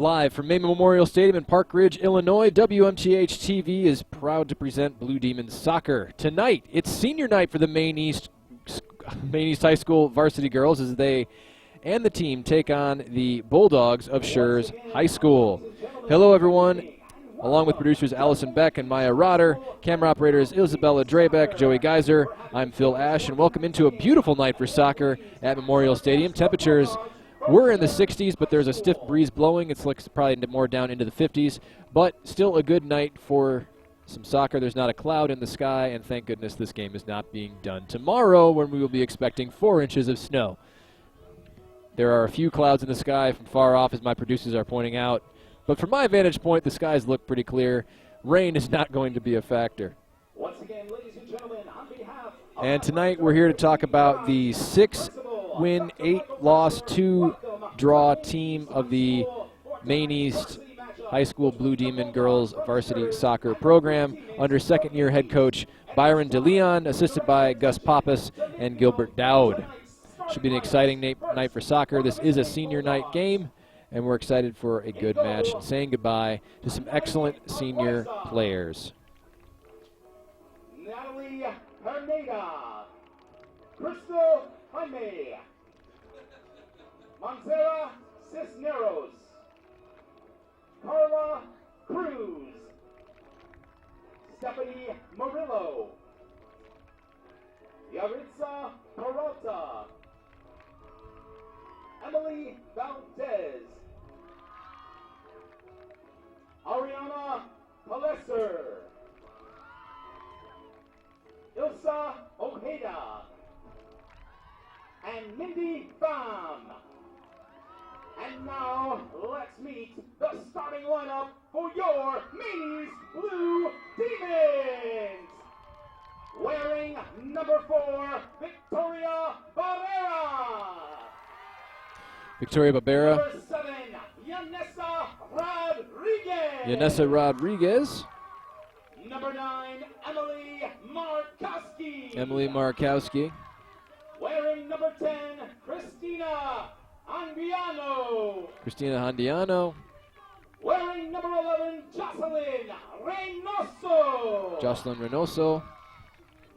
Live from Maine Memorial Stadium in Park Ridge, Illinois, WMTH-TV is proud to present Blue Demons soccer. Tonight, it's senior night for the Maine East High School varsity girls as they and the team take on the Bulldogs of Shurz High School. Hello, everyone. Along with producers Allison Beck and Maya Rotter, camera operators Isabella Drebeck, Joey Geiser, I'm Phil Ash, and welcome into a beautiful night for soccer at Memorial Stadium. Temperatures were in the 60s, but there's a stiff breeze blowing. It's like probably more down into the 50s, but still a good night for some soccer. There's not a cloud in the sky, and thank goodness this game is not being done tomorrow when we will be expecting 4 inches of snow. There are a few clouds in the sky from far off, as my producers are pointing out. But from my vantage point, the skies look pretty clear. Rain is not going to be a factor. Once again, ladies and gentlemen, on behalf of and tonight we're here to talk about the 6-win, 8-loss, 2-draw team of the Maine East High School Blue Demon Girls Varsity Soccer Program under second-year head coach Byron DeLeon, assisted by Gus Pappas and Gilbert Dowd. Should be an exciting night for soccer. This is a senior night game, and we're excited for a good match and saying goodbye to some excellent senior players. Natalie Herneda, Crystal Jaime, Montserrat Cisneros, Carla Cruz, Stephanie Murillo, Yaritza Peralta, Emily Valdez, Ariana Palesser, Ilsa Ojeda, and Mindy Baum. And now, let's meet the starting lineup for your Maine East Blue Demons. Wearing number 4, Victoria Barrera. Victoria Barbera. Number 7, Yanessa Rodriguez. Yanessa Rodriguez. Number 9, Emily Markowski. Emily Markowski. Wearing number 10, Christina Anguiano. Christina Handiano. Wearing number 11, Jocelyn Reynoso. Jocelyn Reynoso.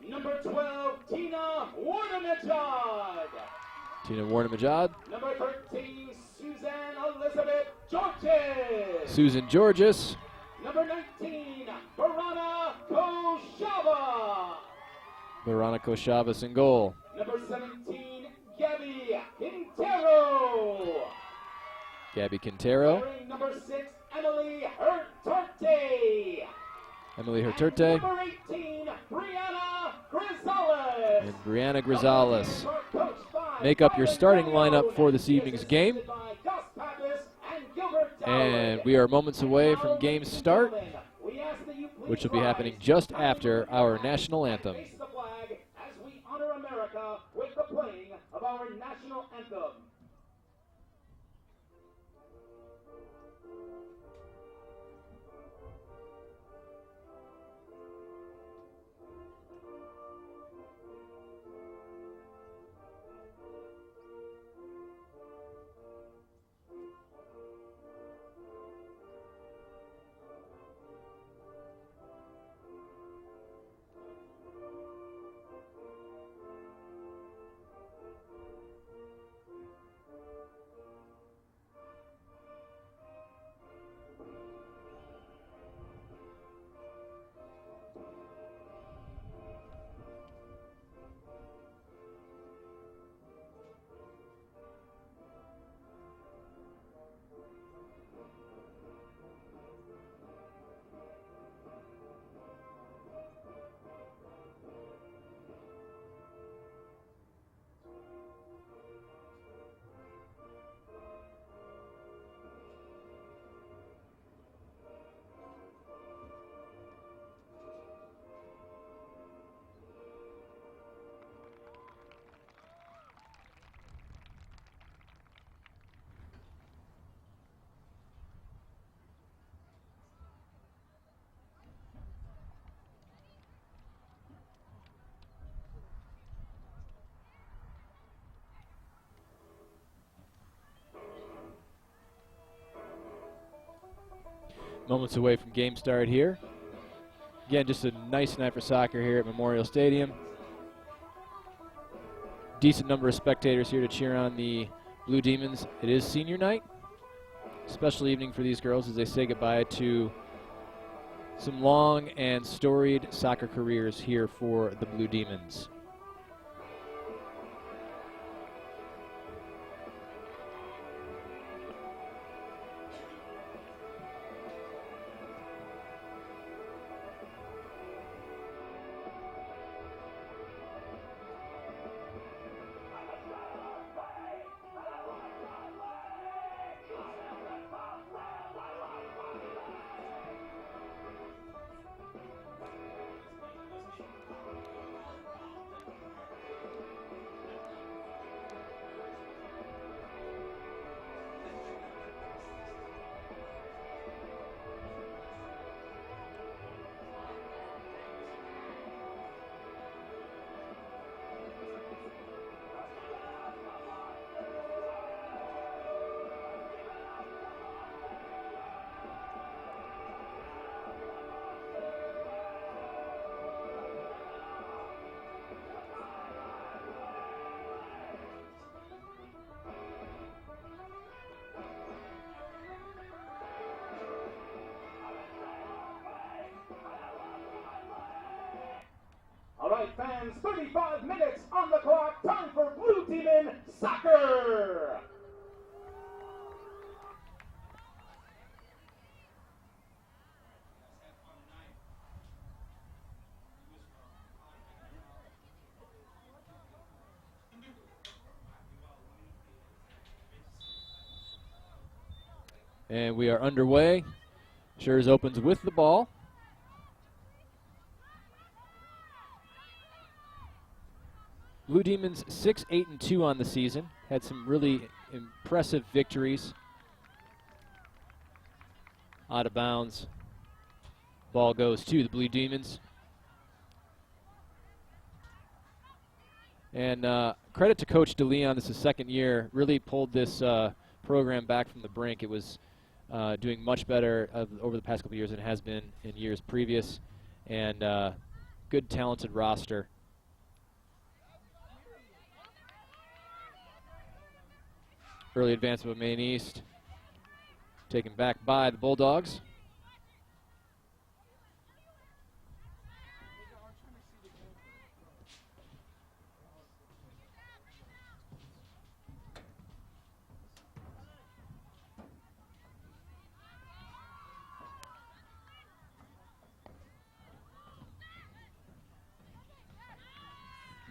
Number 12, Tina Warnamajad. Tina Warnamajad. Number 13, Suzanne Elizabeth Georges. Susan Georges. Number 19, Verona Koshava. Veronica Chavez in goal. Number 17, Gabby Quintero. Gabby Quintero. Wearing number 6, Emily Hertarte. Emily Hertarte. Number 18, Brianna Grisales. And Brianna Grisales. Make up your starting lineup for this evening's game. And we are moments away from game start, which will be happening just after our national anthem. As we honor America with the playing of our national anthem. Moments away from game start here. Again, just a nice night for soccer here at Memorial Stadium. Decent number of spectators here to cheer on the Blue Demons. It is senior night. Special evening for these girls as they say goodbye to some long and storied soccer careers here for the Blue Demons. All right, fans, 35 minutes on the clock. Time for Blue Demon Soccer. And we are underway. Shurz opens with the ball. Blue Demons 6-8-2 on the season. Had some really impressive victories. Out of bounds. Ball goes to the Blue Demons. And credit to Coach DeLeon. This is second year. Really pulled this program back from the brink. It was doing much better over the past couple of years than it has been in years previous. And good, talented roster. Early advancement of Maine East. Taken back by the Bulldogs.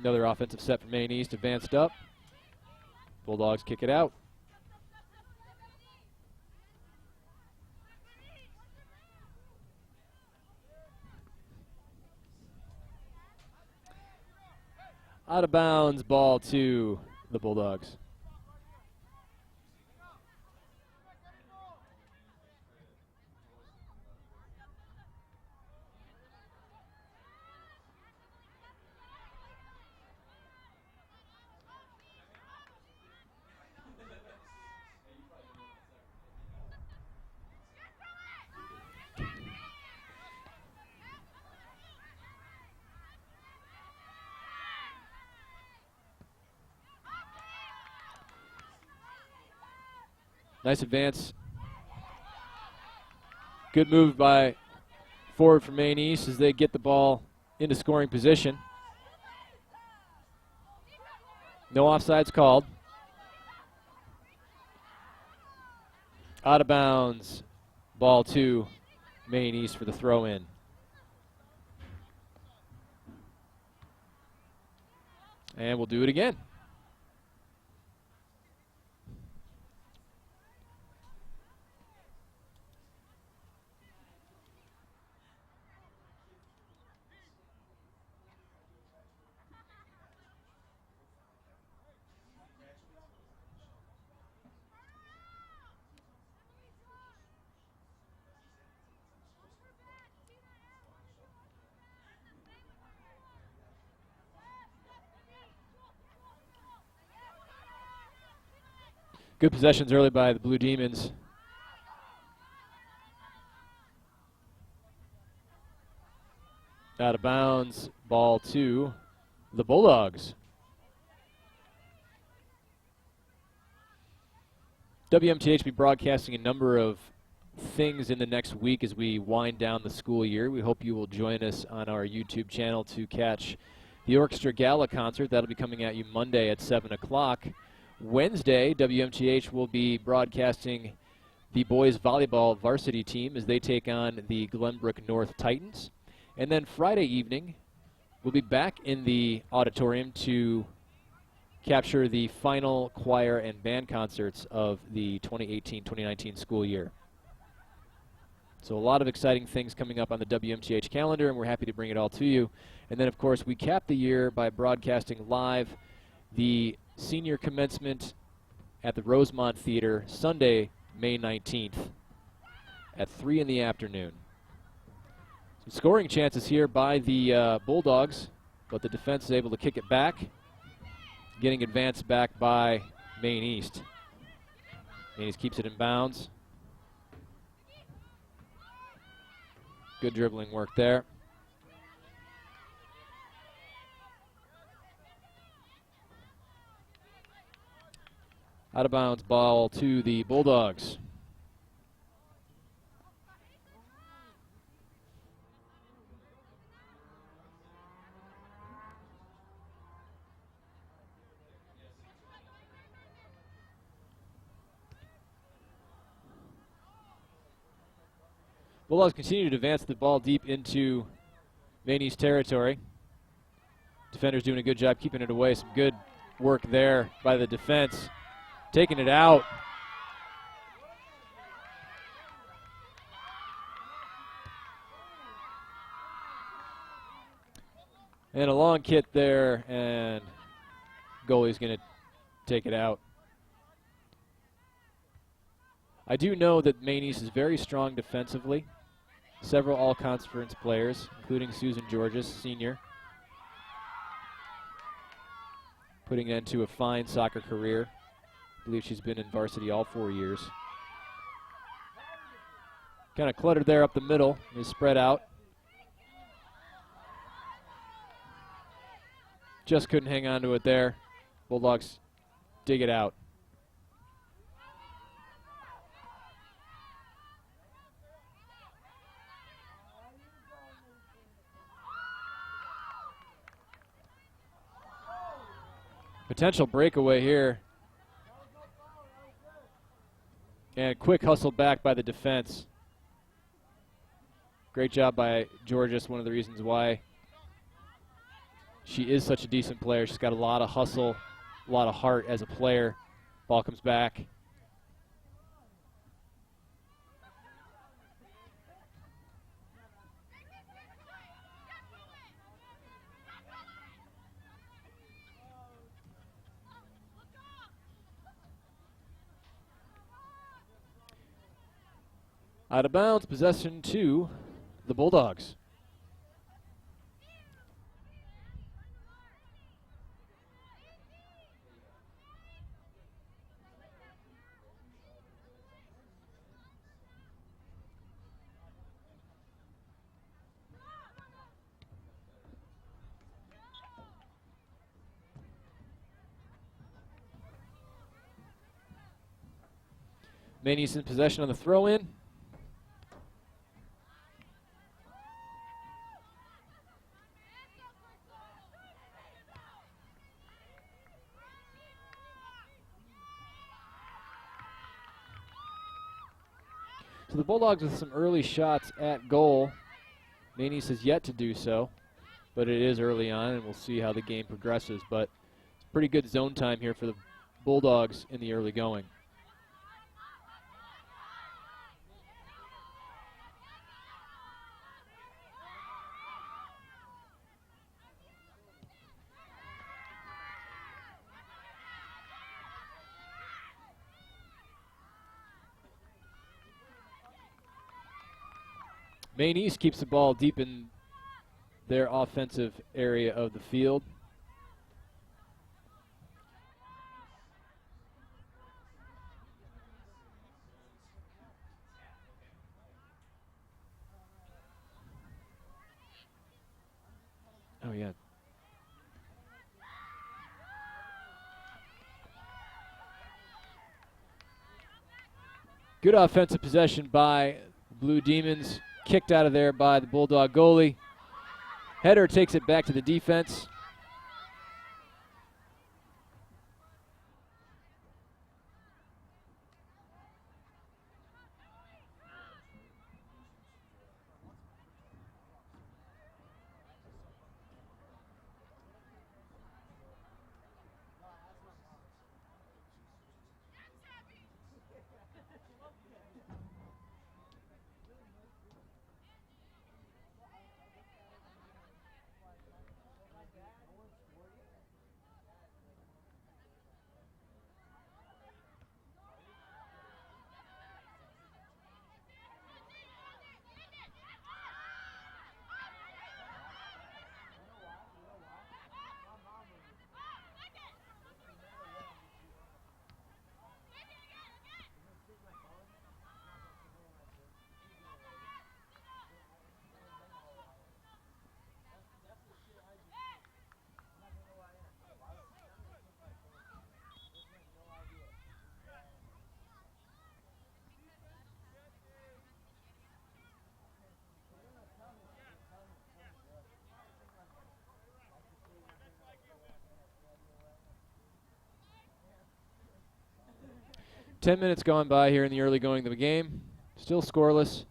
Another offensive set for Maine East, advanced up. Bulldogs kick it out. Out of bounds, ball to the Bulldogs. Nice advance. Good move by forward from Maine East as they get the ball into scoring position. No offsides called. Out of bounds. Ball to Maine East for the throw in. And we'll do it again. Good possessions early by the Blue Demons. Out of bounds, ball to the Bulldogs. WMTH will be broadcasting a number of things in the next week as we wind down the school year. We hope you will join us on our YouTube channel to catch the Orchestra Gala concert. That'll be coming at you Monday at 7 o'clock. Wednesday, WMTH will be broadcasting the boys volleyball varsity team as they take on the Glenbrook North Titans. And then Friday evening, we'll be back in the auditorium to capture the final choir and band concerts of the 2018-2019 school year. So a lot of exciting things coming up on the WMTH calendar, and we're happy to bring it all to you. And then, of course, we cap the year by broadcasting live the senior commencement at the Rosemont Theater Sunday, May 19th at 3 in the afternoon. Some scoring chances here by the Bulldogs, but the defense is able to kick it back, getting advanced back by Maine East. Maine East keeps it in bounds. Good dribbling work there. Out of bounds ball to the Bulldogs. Bulldogs continue to advance the ball deep into Maine East territory. Defenders doing a good job keeping it away. Some good work there by the defense. Taking it out. And a long kit there, and goalie's going to take it out. I do know that Maine East is very strong defensively. Several all-conference players, including Susan Georges, senior, putting it into a fine soccer career. I believe she's been in varsity all 4 years. Kind of cluttered there up the middle. Is spread out. Just couldn't hang on to it there. Bulldogs dig it out. Potential breakaway here. And quick hustle back by the defense. Great job by Georges, one of the reasons why she is such a decent player. She's got a lot of hustle, a lot of heart as a player. Ball comes back. Out of bounds, possession to the Bulldogs. Maine East in possession on the throw-in. So the Bulldogs with some early shots at goal. Maine East has yet to do so, but it is early on, and we'll see how the game progresses. But it's pretty good zone time here for the Bulldogs in the early going. Maine East keeps the ball deep in their offensive area of the field. Good offensive possession by Blue Demons. Kicked out of there by the Bulldog goalie. Header takes it back to the defense. Ten minutes gone by here in the early going of the game. Still scoreless.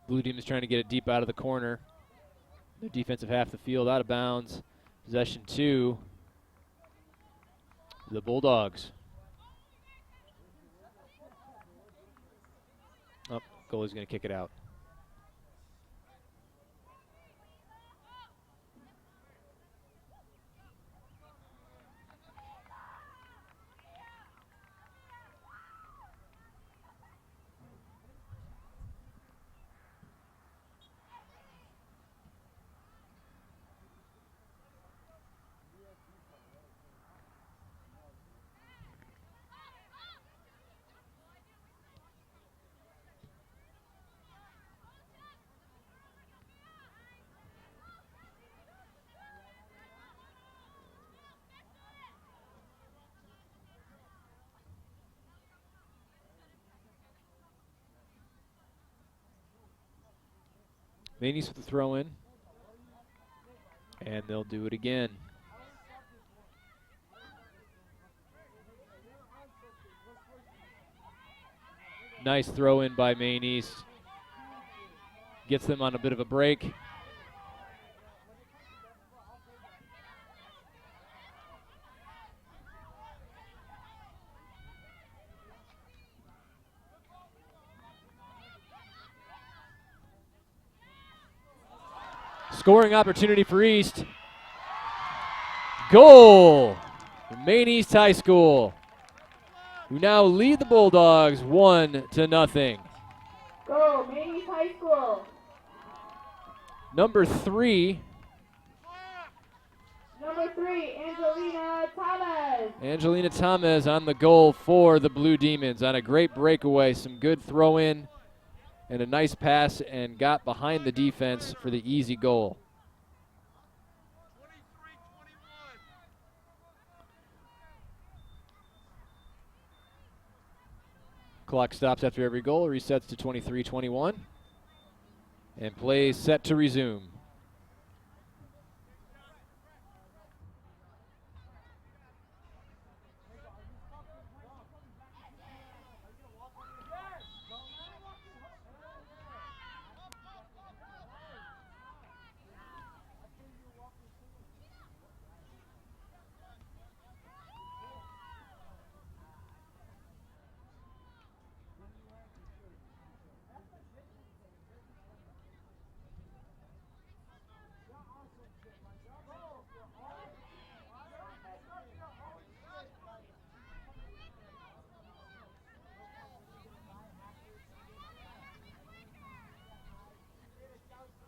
Blue Demons trying to get it deep out of the corner. Their defensive half of the field out of bounds. Possession 2. The Bulldogs. Oh, goalie's going to kick it out. Maine with the throw in. And they'll do it again. Nice throw in by Maine East. Gets them on a bit of a break. Scoring opportunity for East. Goal! Maine East High School, who now lead the Bulldogs 1-0. Go, Maine East High School. Number 3. Number 3, Angelina Thomas. Angelina Thomas on the goal for the Blue Demons on a great breakaway. Some good throw in and a nice pass, and got behind the defense for the easy goal. Clock stops after every goal, resets to 23-21, and play set to resume.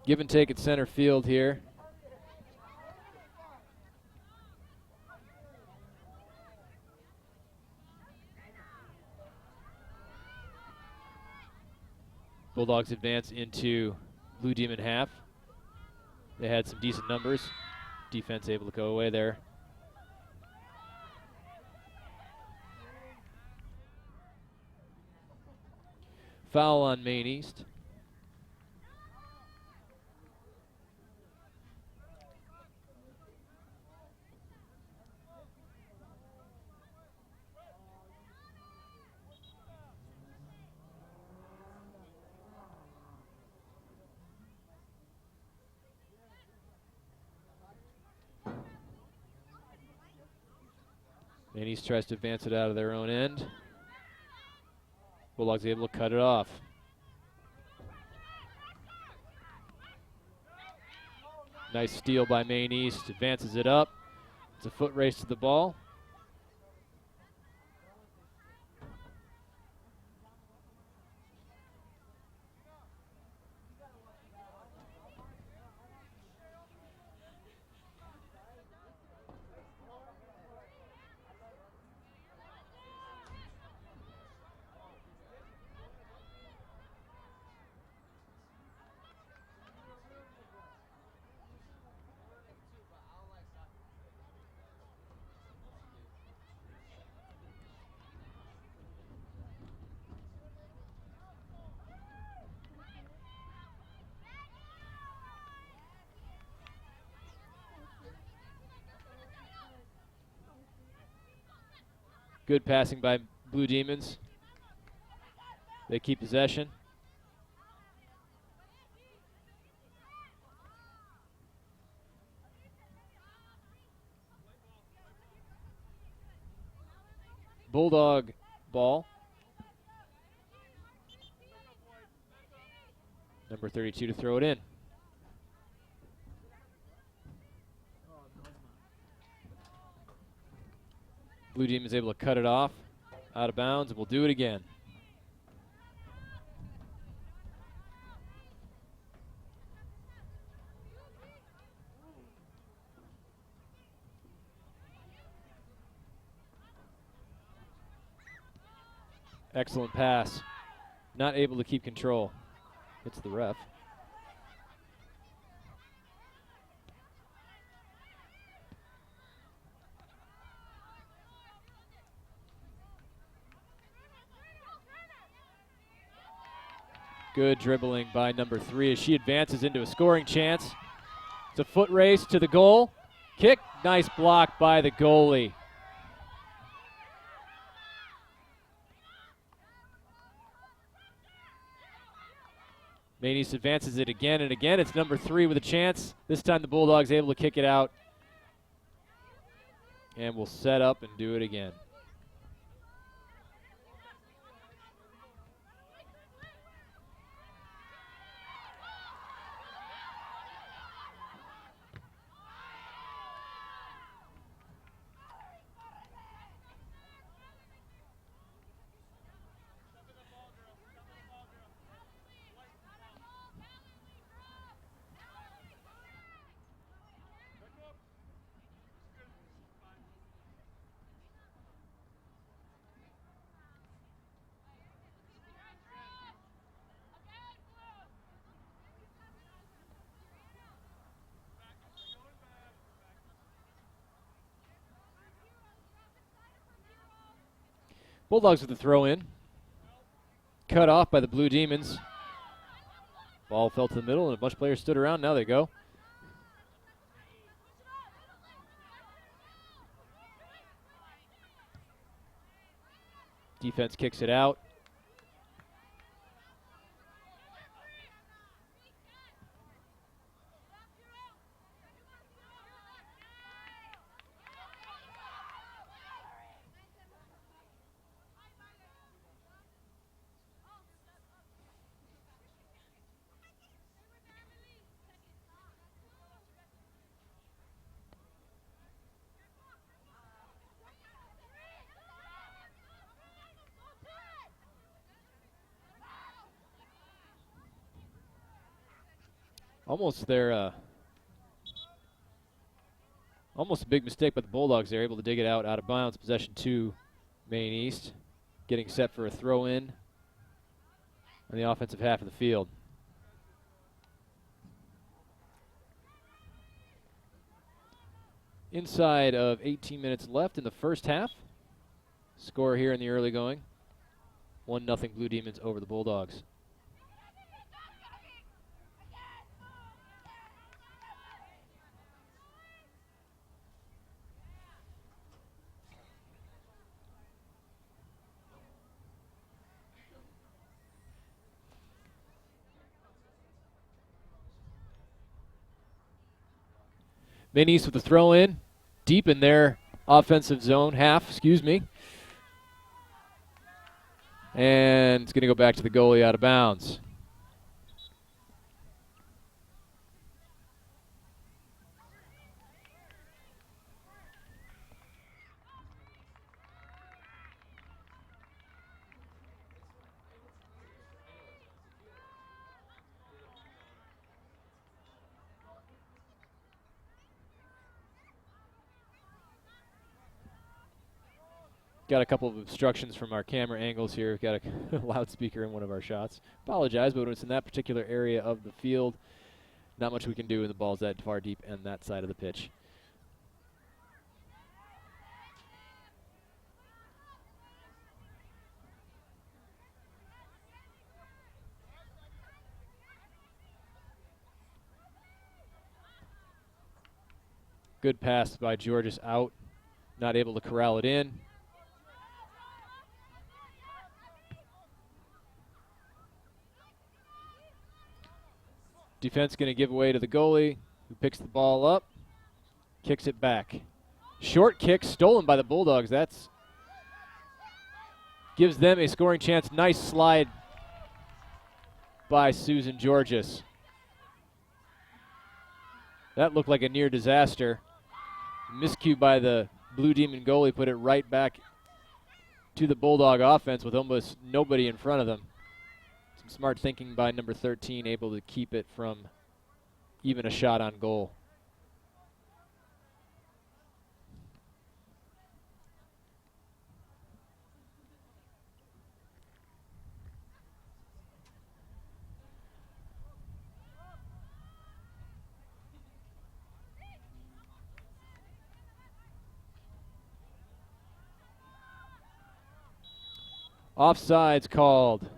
Give and take at center field here. Bulldogs advance into Blue Demon half. They had some decent numbers. Defense able to go away there. Foul on Maine East. Maine East tries to advance it out of their own end. Bulldogs able to cut it off. Nice steal by Maine East, advances it up. It's a foot race to the ball. Good passing by Blue Demons. They keep possession. Bulldog ball. Number 32 to throw it in. Blue Demons able to cut it off out of bounds, and we'll do it again. Excellent pass. Not able to keep control. Hits the ref. Good dribbling by number 3 as she advances into a scoring chance. It's a foot race to the goal. Kick, nice block by the goalie. Maine East advances it again and again. It's number 3 with a chance. This time the Bulldogs able to kick it out. And we'll set up and do it again. Bulldogs with the throw in. Cut off by the Blue Demons. Ball fell to the middle and a bunch of players stood around. Now they go. Defense kicks it out. Almost their, almost a big mistake by the Bulldogs. They're able to dig it out of bounds. Possession to Maine East. Getting set for a throw in on the offensive half of the field. Inside of 18 minutes left in the first half. Score here in the early going. 1-0 Blue Demons over the Bulldogs. Maine East with the throw in, deep in their offensive zone, half, excuse me. And it's going to go back to the goalie out of bounds. Got a couple of obstructions from our camera angles here. We've got a loudspeaker in one of our shots. Apologize, but when it's in that particular area of the field, not much we can do when the ball's that far deep and that side of the pitch. Good pass by Georges out. Not able to corral it in. Defense going to give away to the goalie, who picks the ball up, kicks it back. Short kick stolen by the Bulldogs. That's gives them a scoring chance. Nice slide by Susan Georges. That looked like a near disaster. Miscue by the Blue Demon goalie put it right back to the Bulldog offense with almost nobody in front of them. Some smart thinking by number 13, able to keep it from even a shot on goal. Offsides called.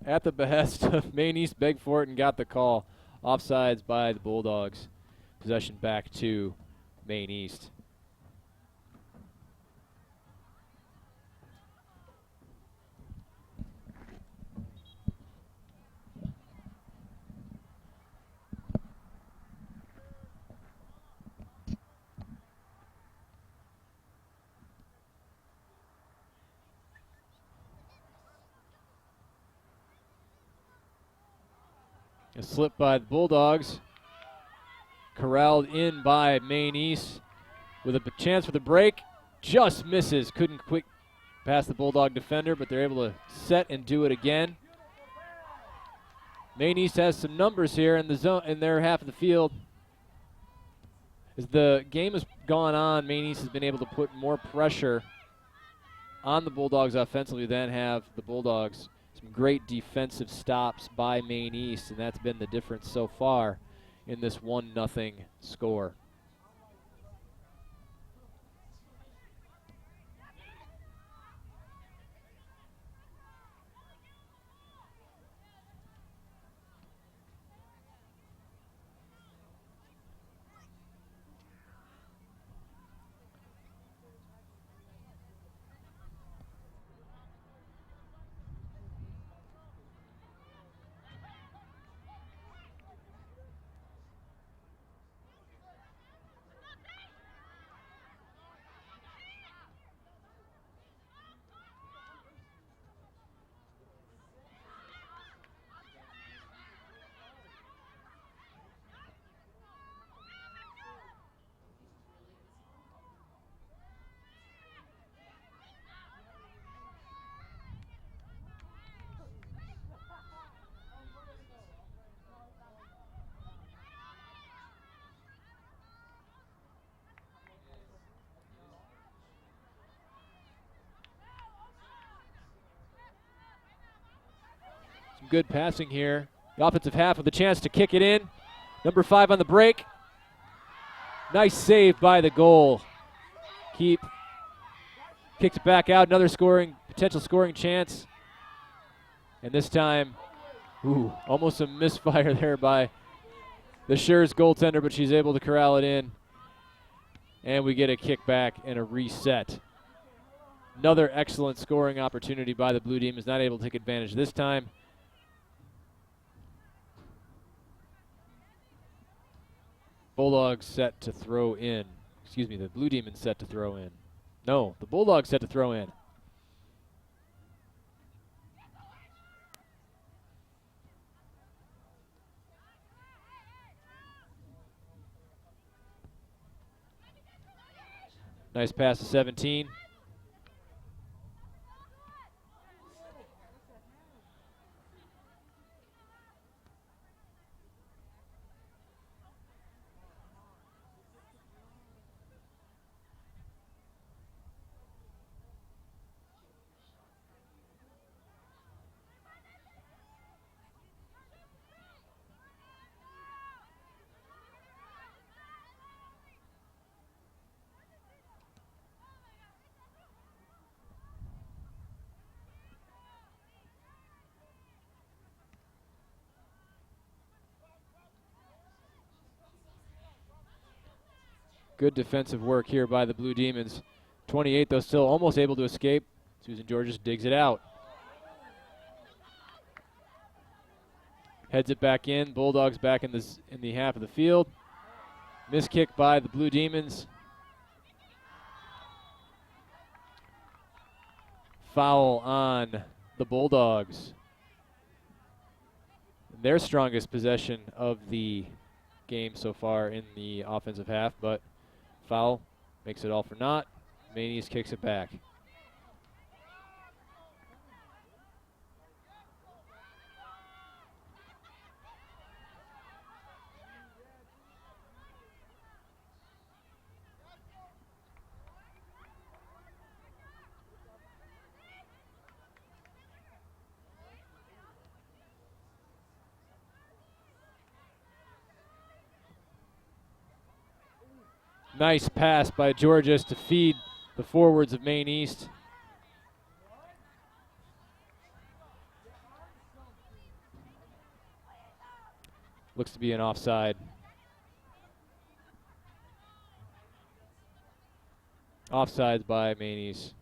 At the behest of Maine East, begged for it and got the call. Offsides by the Bulldogs. Possession back to Maine East. A slip by the Bulldogs. Corralled in by Maine East with a chance for the break. Just misses. Couldn't quick past the Bulldog defender, but they're able to set and do it again. Maine East has some numbers here in the zone in their half of the field. As the game has gone on, Maine East has been able to put more pressure on the Bulldogs offensively than have the Bulldogs. Some great defensive stops by Maine East, and that's been the difference so far in this 1-0 score. good passing here. The offensive half with a chance to kick it in. Number 5 on the break. Nice save by the goal. Keep kicks it back out. Another potential scoring chance. And this time, almost a misfire there by the Shurz goaltender, but she's able to corral it in. And we get a kickback and a reset. Another excellent scoring opportunity by the Blue Demons, not able to take advantage this time. Bulldogs set to throw in. Excuse me, the Blue Demons set to throw in. No, the Bulldogs set to throw in. Nice pass to 17. Good defensive work here by the Blue Demons. 28, though, still almost able to escape. Susan Georges digs it out. Heads it back in. Bulldogs back in the half of the field. Miss kick by the Blue Demons. Foul on the Bulldogs. Their strongest possession of the game so far in the offensive half, but foul makes it all for naught. Maine East kicks it back. Nice pass by Georges to feed the forwards of Maine East. Looks to be an offside. Offsides by Maine East.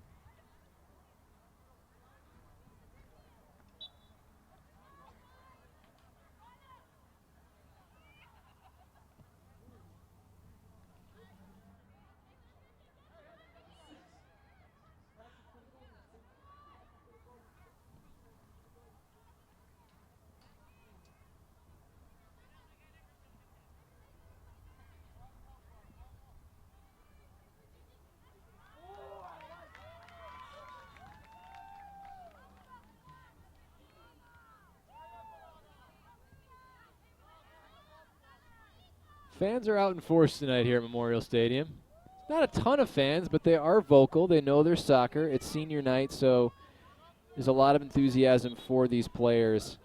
Fans are out in force tonight here at Memorial Stadium. Not a ton of fans, but they are vocal. They know their soccer. It's senior night, so there's a lot of enthusiasm for these players.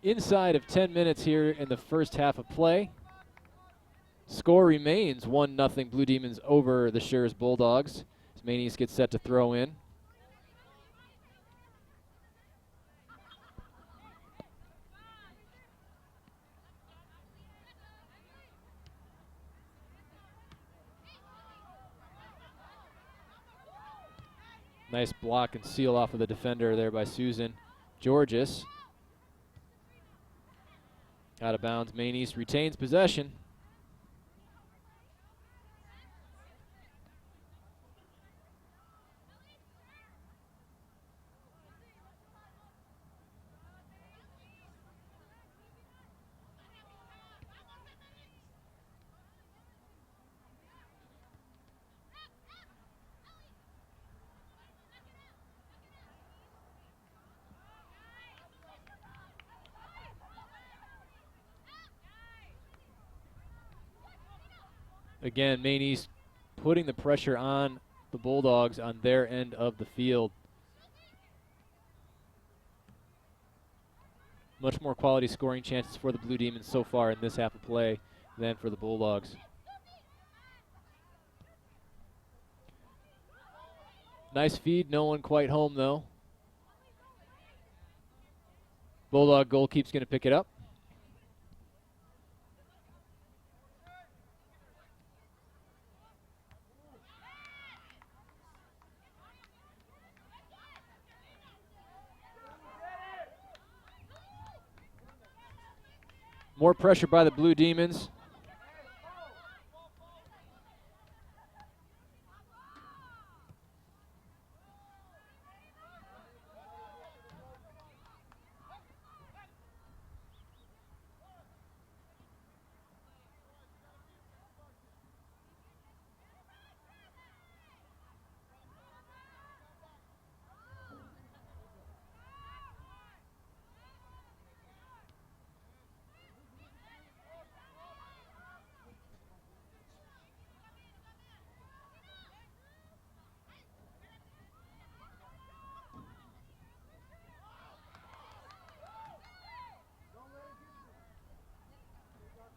Inside of 10 minutes here in the first half of play. Score remains 1-0 Blue Demons over the Shurz Bulldogs. As Maine East gets set to throw in. Nice block and seal off of the defender there by Susan Georges. Out of bounds. Maine East retains possession. Again, Maine East putting the pressure on the Bulldogs on their end of the field. Much more quality scoring chances for the Blue Demons so far in this half of play than for the Bulldogs. Nice feed, no one quite home though. Bulldog goalkeeper's going to pick it up. More pressure by the Blue Demons.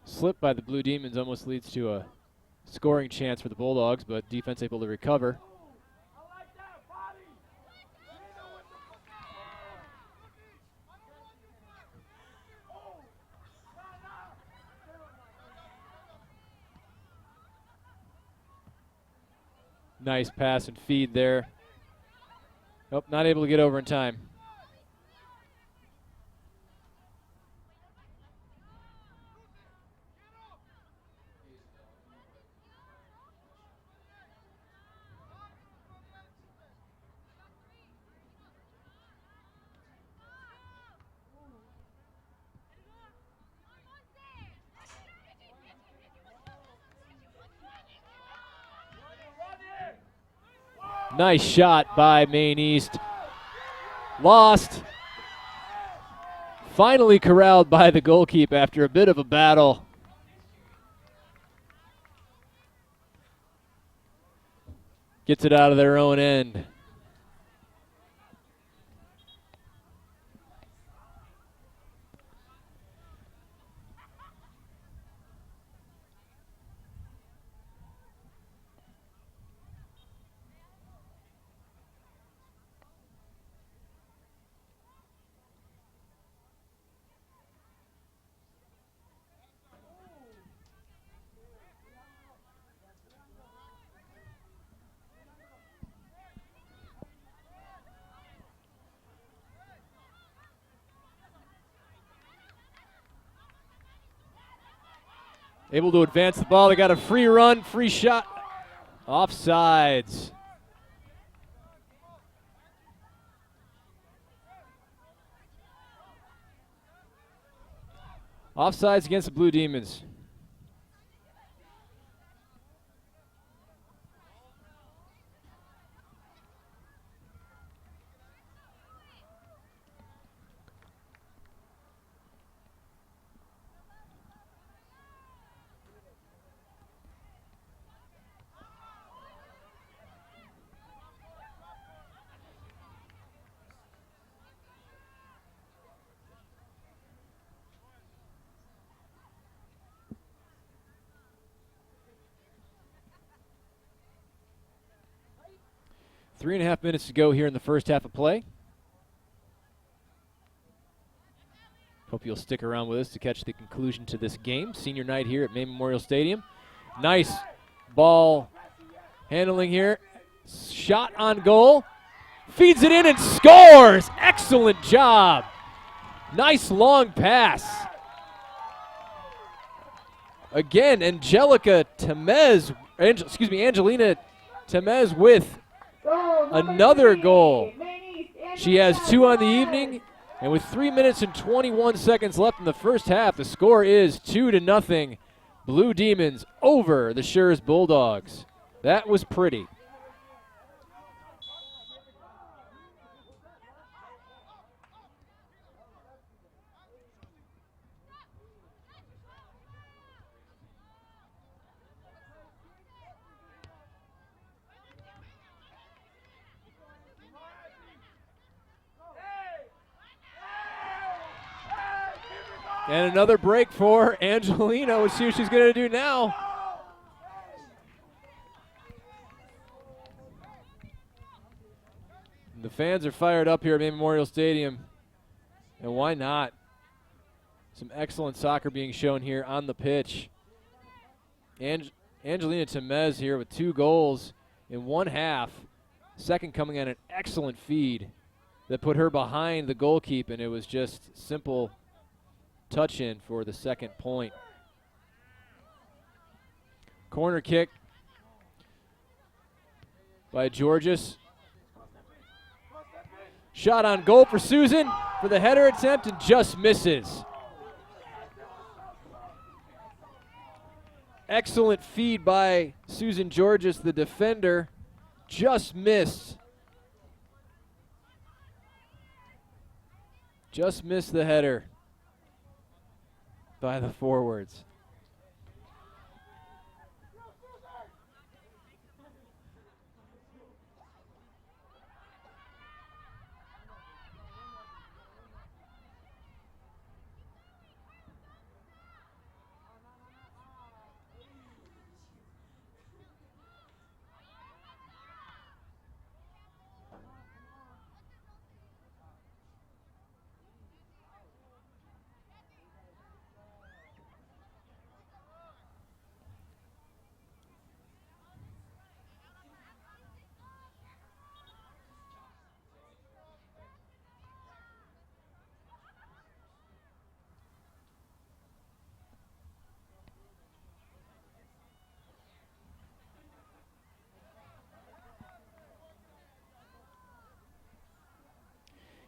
Slip by the Blue Demons almost leads to a scoring chance for the Bulldogs, but defense able to recover. Nice pass and feed there. Nope, not able to get over in time. Nice shot by Maine East. Lost. Finally corralled by the goalkeeper after a bit of a battle. Gets it out of their own end. Able to advance the ball. They got a free run, free shot. Offsides. Offsides against the Blue Demons. Three and a half minutes to go here in the first half of play. Hope you'll stick around with us to catch the conclusion to this game. Senior night here at Maine Memorial Stadium. Nice ball handling here. Shot on goal. Feeds it in and scores. Excellent job. Nice long pass. Again, Angelina Temez with another goal. She has 2 on the evening, and with 3 minutes and 21 seconds left in the first half, the score is 2-0. Blue Demons over the Shurz Bulldogs. That was pretty. And another break for Angelina. We'll see what she's going to do now. The fans are fired up here at Maine Memorial Stadium. And why not? Some excellent soccer being shown here on the pitch. Angelina Temez here with 2 goals in 1 half. Second coming on an excellent feed that put her behind the goalkeeper, and it was just simple touch in for the second point. Corner kick by Georges. Shot on goal for Susan for the header attempt and just misses. Excellent feed by Susan Georges, the defender. Just missed. Just missed the header by the forwards.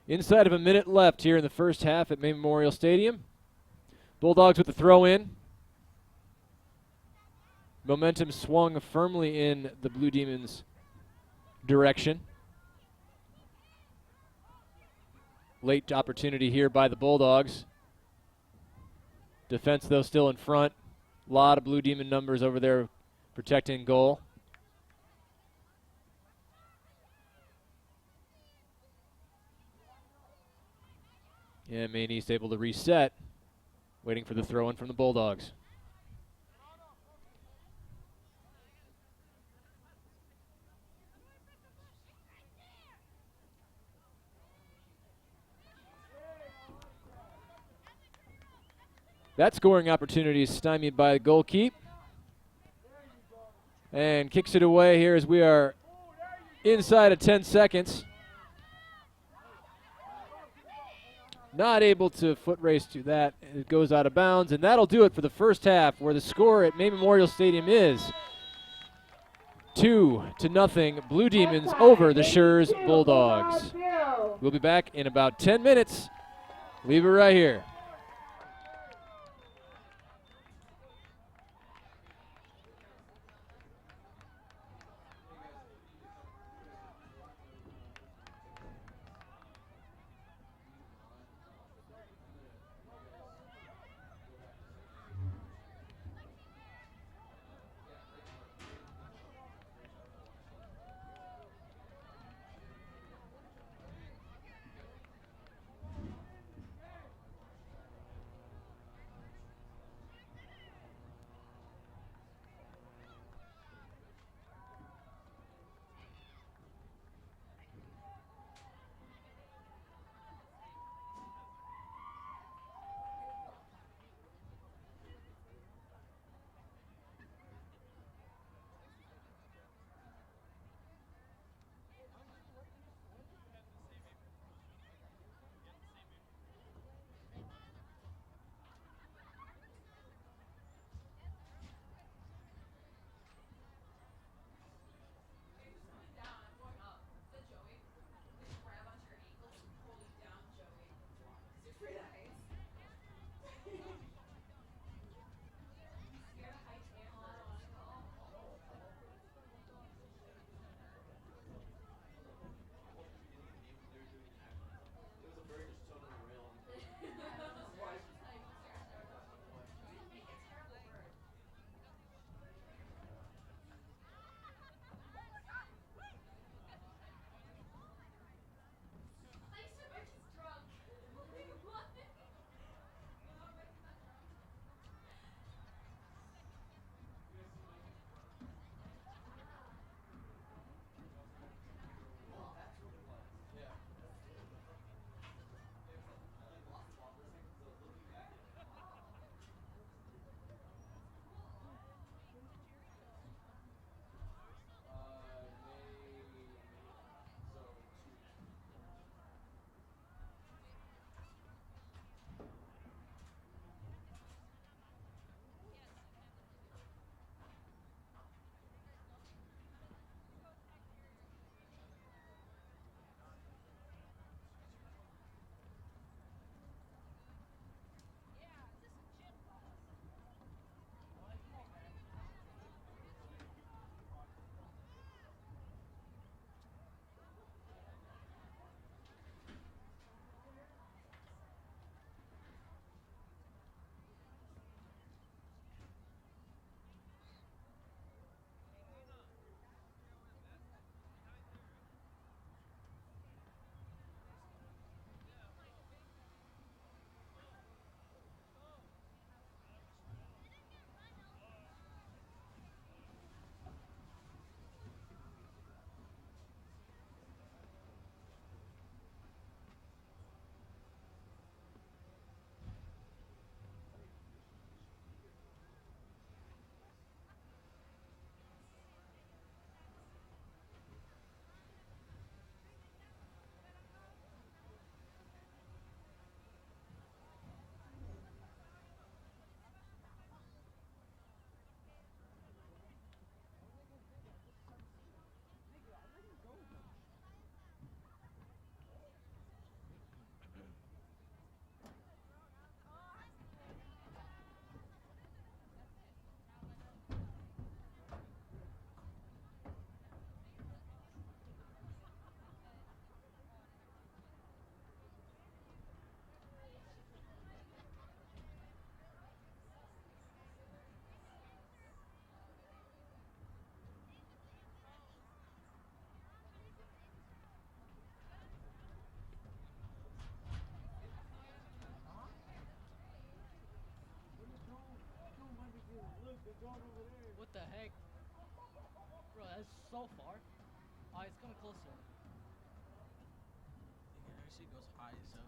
Inside of a minute left here in the first half at Maine Memorial Stadium. Bulldogs with the throw in. Momentum swung firmly in the Blue Demons' direction. Late opportunity here by the Bulldogs. Defense, though, still in front. A lot of Blue Demon numbers over there protecting goal. And Maine East able to reset, waiting for the throw-in from the Bulldogs. That scoring opportunity is stymied by the goalkeep. And kicks it away here as we are inside of 10 seconds. Not able to foot race to that. It goes out of bounds, and that'll do it for the first half, where the score at Maine Memorial Stadium is 2-0. Blue Demons over the Shurz Bulldogs. We'll be back in about 10 minutes. Leave it right here. that's so far. Alright, it's coming closer. Yeah, she goes high, so.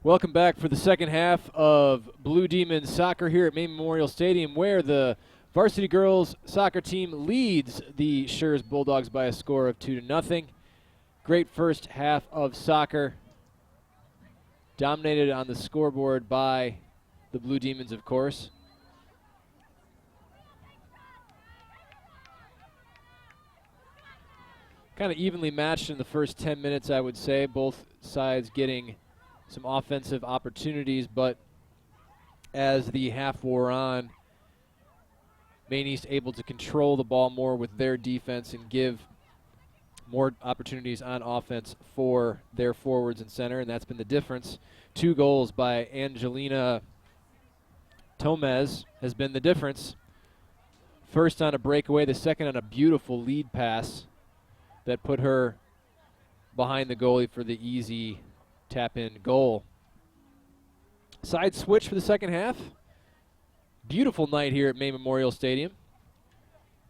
Welcome back for the second half of Blue Demons soccer here at Maine Memorial Stadium, where the varsity girls soccer team leads the Shurz Bulldogs by a score of 2-0. Great first half of soccer, dominated on the scoreboard by the Blue Demons, of course. Kind of evenly matched in the first 10 minutes, I would say. Both sides getting some offensive opportunities, but as the half wore on, Maine East able to control the ball more with their defense and give more opportunities on offense for their forwards and center, and that's been the difference. 2 goals by Angelina Tomez has been the difference. First on a breakaway, the second on a beautiful lead pass that put her behind the goalie for the easy tap-in goal. Side switch for the second half. Beautiful night here at Maine Memorial Stadium.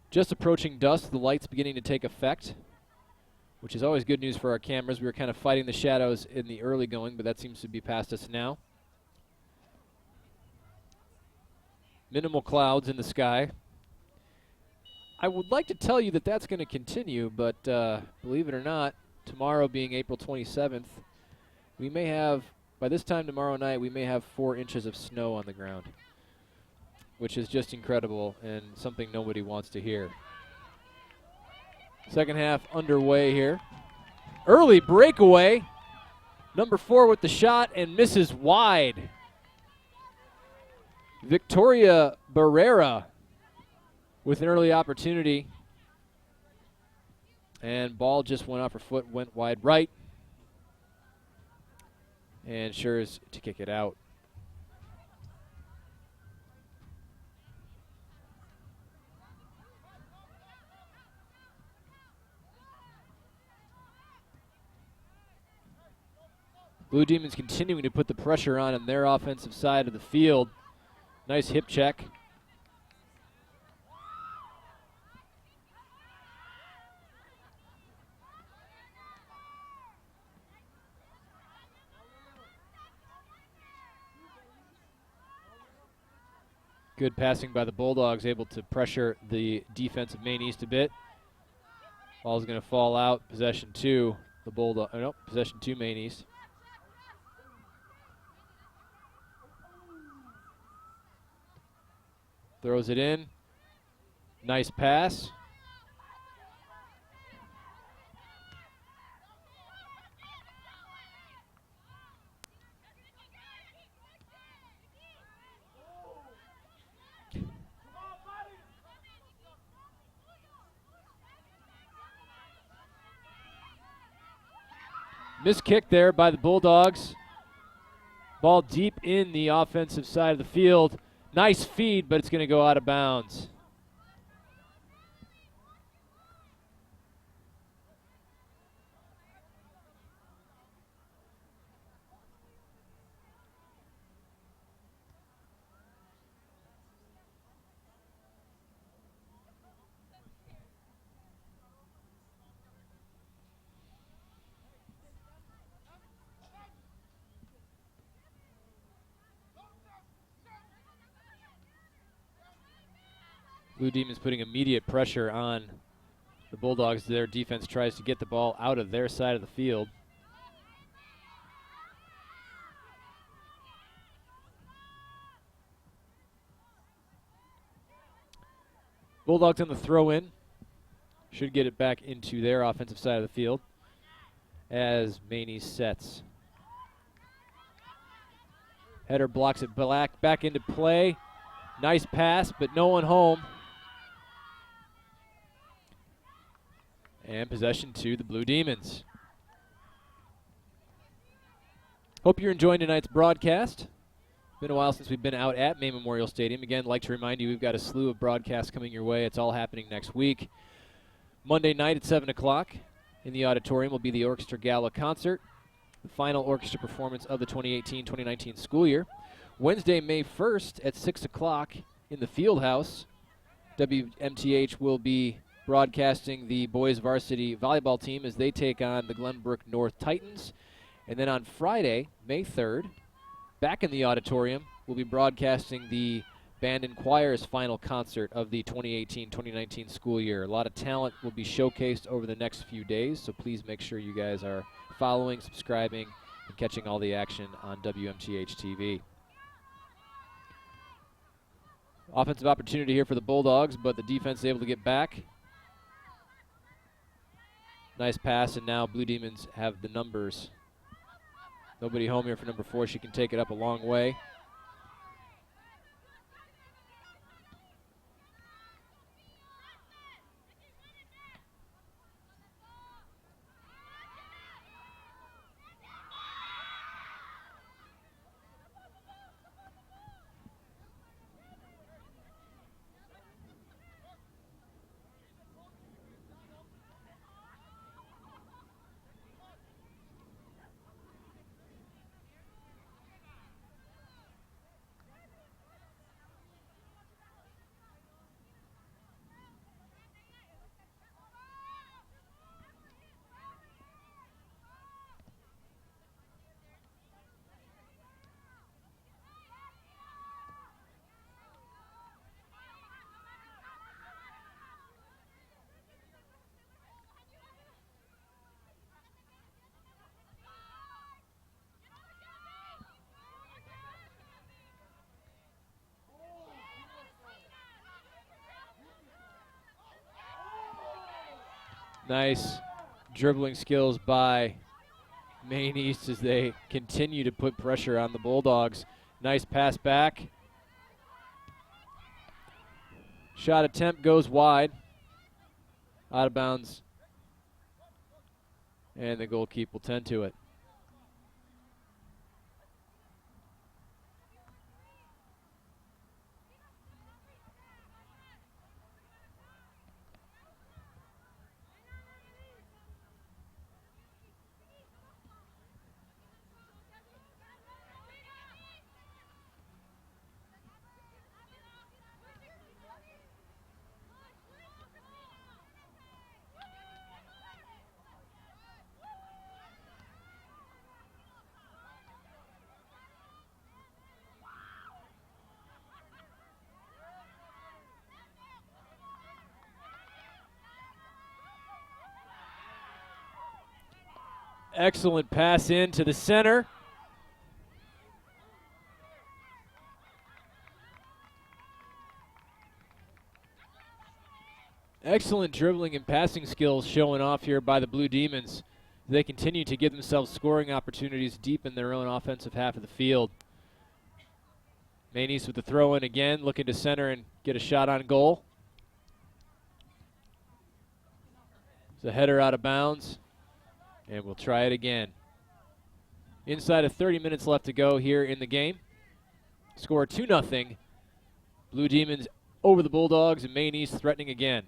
Just approaching dusk, the lights beginning to take effect, which is always good news for our cameras. We were kind of fighting the shadows in the early going, but that seems to be past us now. Minimal clouds in the sky. I would like to tell you that that's going to continue, but believe it or not, tomorrow being April 27th, we may have, by this time tomorrow night, we may have 4 inches of snow on the ground, which is just incredible and something nobody wants to hear. Second half underway here. Early breakaway. Number 4 with the shot and misses wide. Victoria Barrera with an early opportunity. And ball just went off her foot, went wide right. And Shurz to kick it out. Blue Demons continuing to put the pressure on their offensive side of the field. Nice hip check. Good passing by the Bulldogs, able to pressure the defense of Maine East a bit. Ball's going to fall out. Possession 2, the Bulldog. Oh, no, possession 2, Maine East. Throws it in. Nice pass. Missed kick there by the Bulldogs. Ball deep in the offensive side of the field. Nice feed, but it's going to go out of bounds. Blue Demons putting immediate pressure on the Bulldogs. Their defense tries to get the ball out of their side of the field. Bulldogs on the throw-in. Should get it back into their offensive side of the field as Maine East sets. Header blocks it back into play. Nice pass, but no one home. And possession to the Blue Demons. Hope you're enjoying tonight's broadcast. Been a while since we've been out at Maine Memorial Stadium. Again, like to remind you, we've got a slew of broadcasts coming your way. It's all happening next week. Monday night at 7 o'clock in the auditorium will be the Orchestra Gala concert, the final orchestra performance of the 2018-2019 school year. Wednesday, May 1st at 6 o'clock in the field house, WMTH will be broadcasting the boys varsity volleyball team as they take on the Glenbrook North Titans. And then on Friday, May 3rd, back in the auditorium, we'll be broadcasting the Band and Choir's final concert of the 2018-2019 school year. A lot of talent will be showcased over the next few days, so please make sure you guys are following, subscribing, and catching all the action on WMTH-TV. Offensive opportunity here for the Bulldogs, but the defense is able to get back. Nice pass, and now Blue Demons have the numbers. Nobody home here for number 4. She can take it up a long way. Nice dribbling skills by Maine East as they continue to put pressure on the Bulldogs. Nice pass back. Shot attempt goes wide. Out of bounds. And the goalkeeper will tend to it. Excellent pass into the center. Excellent dribbling and passing skills showing off here by the Blue Demons. They continue to give themselves scoring opportunities deep in their own offensive half of the field. Maine East with the throw in again, looking to center and get a shot on goal. It's a header out of bounds. And we'll try it again. Inside of 30 minutes left to go here in the game. Score 2-0. Blue Demons over the Bulldogs, and Maine East threatening again.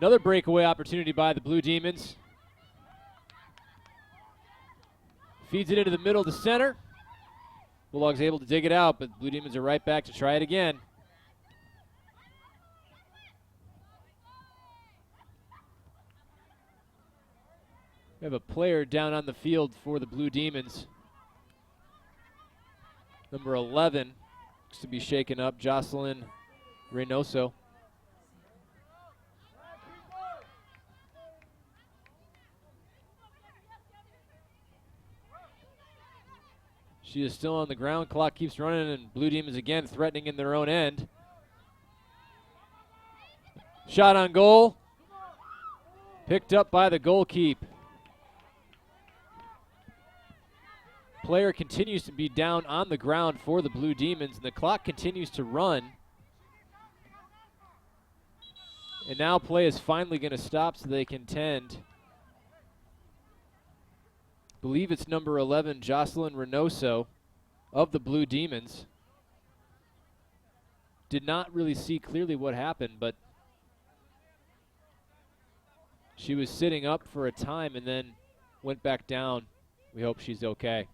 Another breakaway opportunity by the Blue Demons. Feeds it into the middle to center. Bulldogs able to dig it out, but Blue Demons are right back to try it again. We have a player down on the field for the Blue Demons. Number 11 looks to be shaken up, Jocelyn Reynoso. She is still on the ground. Clock keeps running, and Blue Demons again threatening in their own end. Shot on goal. Picked up by the goalkeep. Player continues to be down on the ground for the Blue Demons, and the clock continues to run. And now play is finally going to stop so they can tend. I believe it's number 11, Jocelyn Reynoso of the Blue Demons. Did not really see clearly what happened, but she was sitting up for a time and then went back down. We hope she's okay.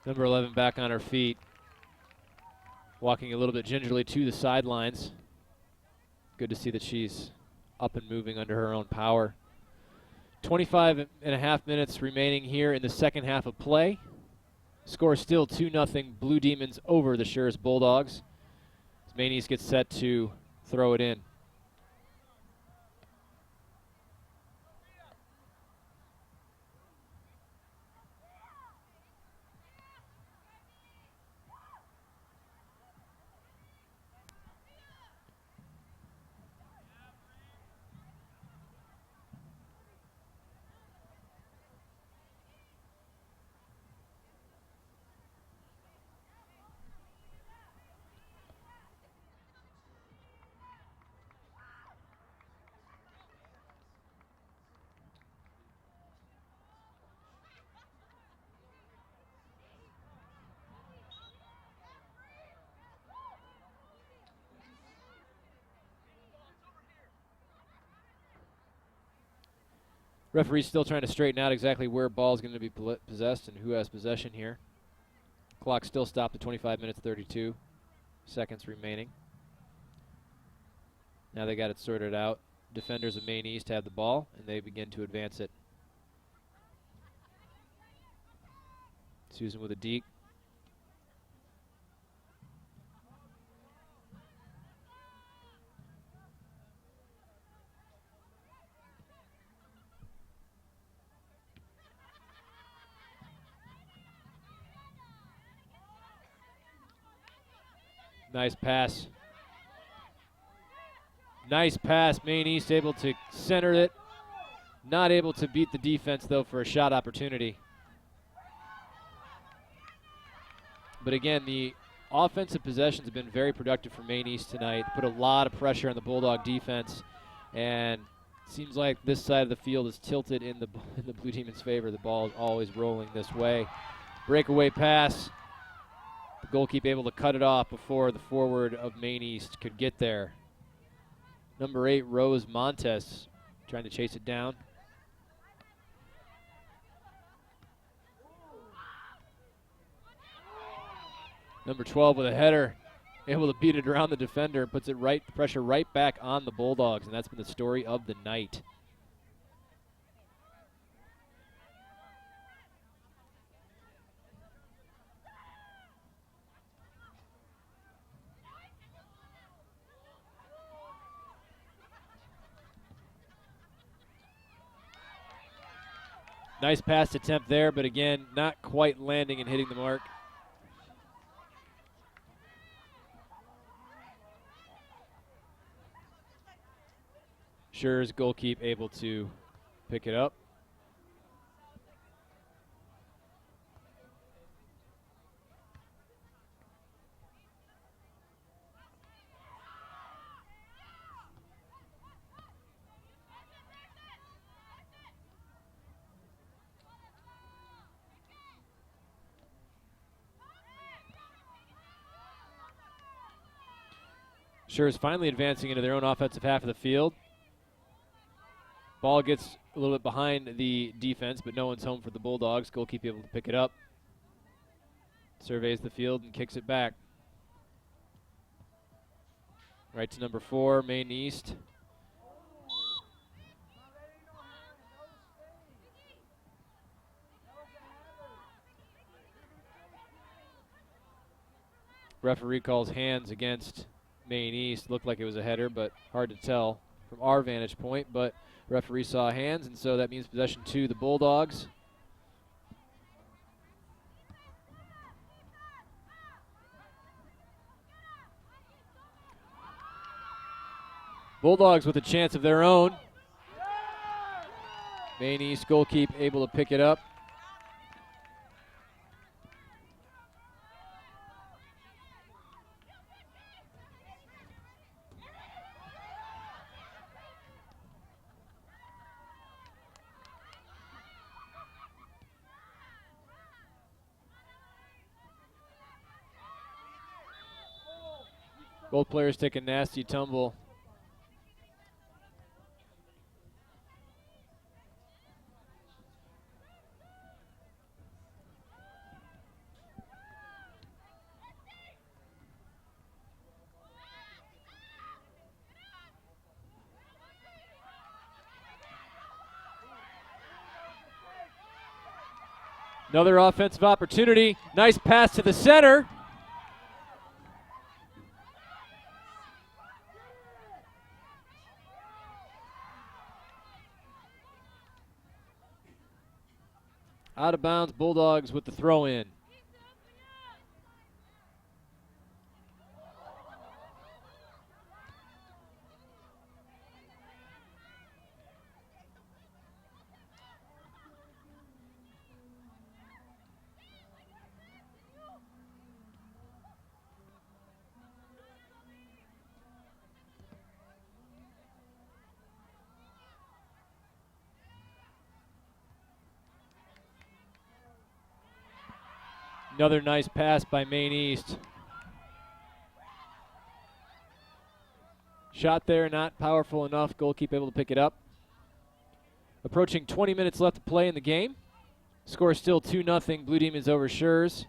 Number 11 back on her feet, walking a little bit gingerly to the sidelines. Good to see that she's up and moving under her own power. 25.5 minutes remaining here in the second half of play. Score still 2-0 Blue Demons over the Shurz Bulldogs. As Maine East gets set to throw it in. Referee's still trying to straighten out exactly where ball is going to be possessed and who has possession here. Clock still stopped at 25 minutes 32 seconds remaining. Now they got it sorted out. Defenders of Maine East have the ball and they begin to advance it. Susan with a deke. Nice pass. Nice pass. Maine East able to center it. Not able to beat the defense, though, for a shot opportunity. But again, the offensive possessions have been very productive for Maine East tonight. Put a lot of pressure on the Bulldog defense. And it seems like this side of the field is tilted in the Blue Demons' favor. The ball is always rolling this way. Breakaway pass. The goalkeeper able to cut it off before the forward of Maine East could get there. Number 8, Rose Montes, trying to chase it down. Number 12 with a header, able to beat it around the defender, puts it pressure right back on the Bulldogs, and that's been the story of the night. Nice pass attempt there, but again, not quite landing and hitting the mark. Shurz goalkeeper able to pick it up. Shurz finally advancing into their own offensive half of the field. Ball gets a little bit behind the defense, but no one's home for the Bulldogs. Goalkeeper able to pick it up. Surveys the field and kicks it back. Right to number 4, Maine East. Referee calls hands against Maine East. Looked like it was a header, but hard to tell from our vantage point. But referee saw hands, and so that means possession to the Bulldogs. Bulldogs with a chance of their own. Maine East goalkeeper able to pick it up. Both players take a nasty tumble. Another offensive opportunity. Nice pass to the center. Out of bounds, Bulldogs with the throw in. Another nice pass by Maine East. Shot there, not powerful enough. Goalkeeper able to pick it up. Approaching 20 minutes left to play in the game. Score still 2-0. Blue Demons over Shurz.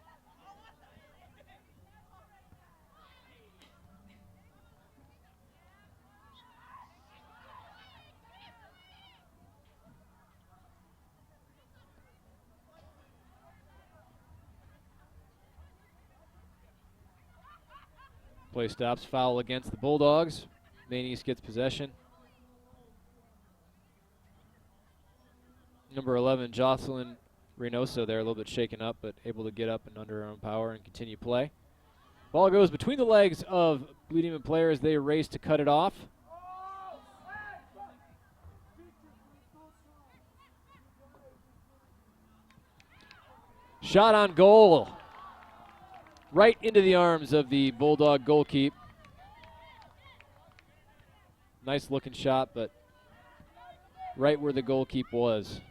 Play stops, foul against the Bulldogs. Maine East gets possession. Number 11, Jocelyn Reynoso there, a little bit shaken up, but able to get up and under her own power and continue play. Ball goes between the legs of Blue Demon players. They race to cut it off. Shot on goal. Right into the arms of the Bulldog goalkeeper. Nice looking shot, but right where the goalkeeper was.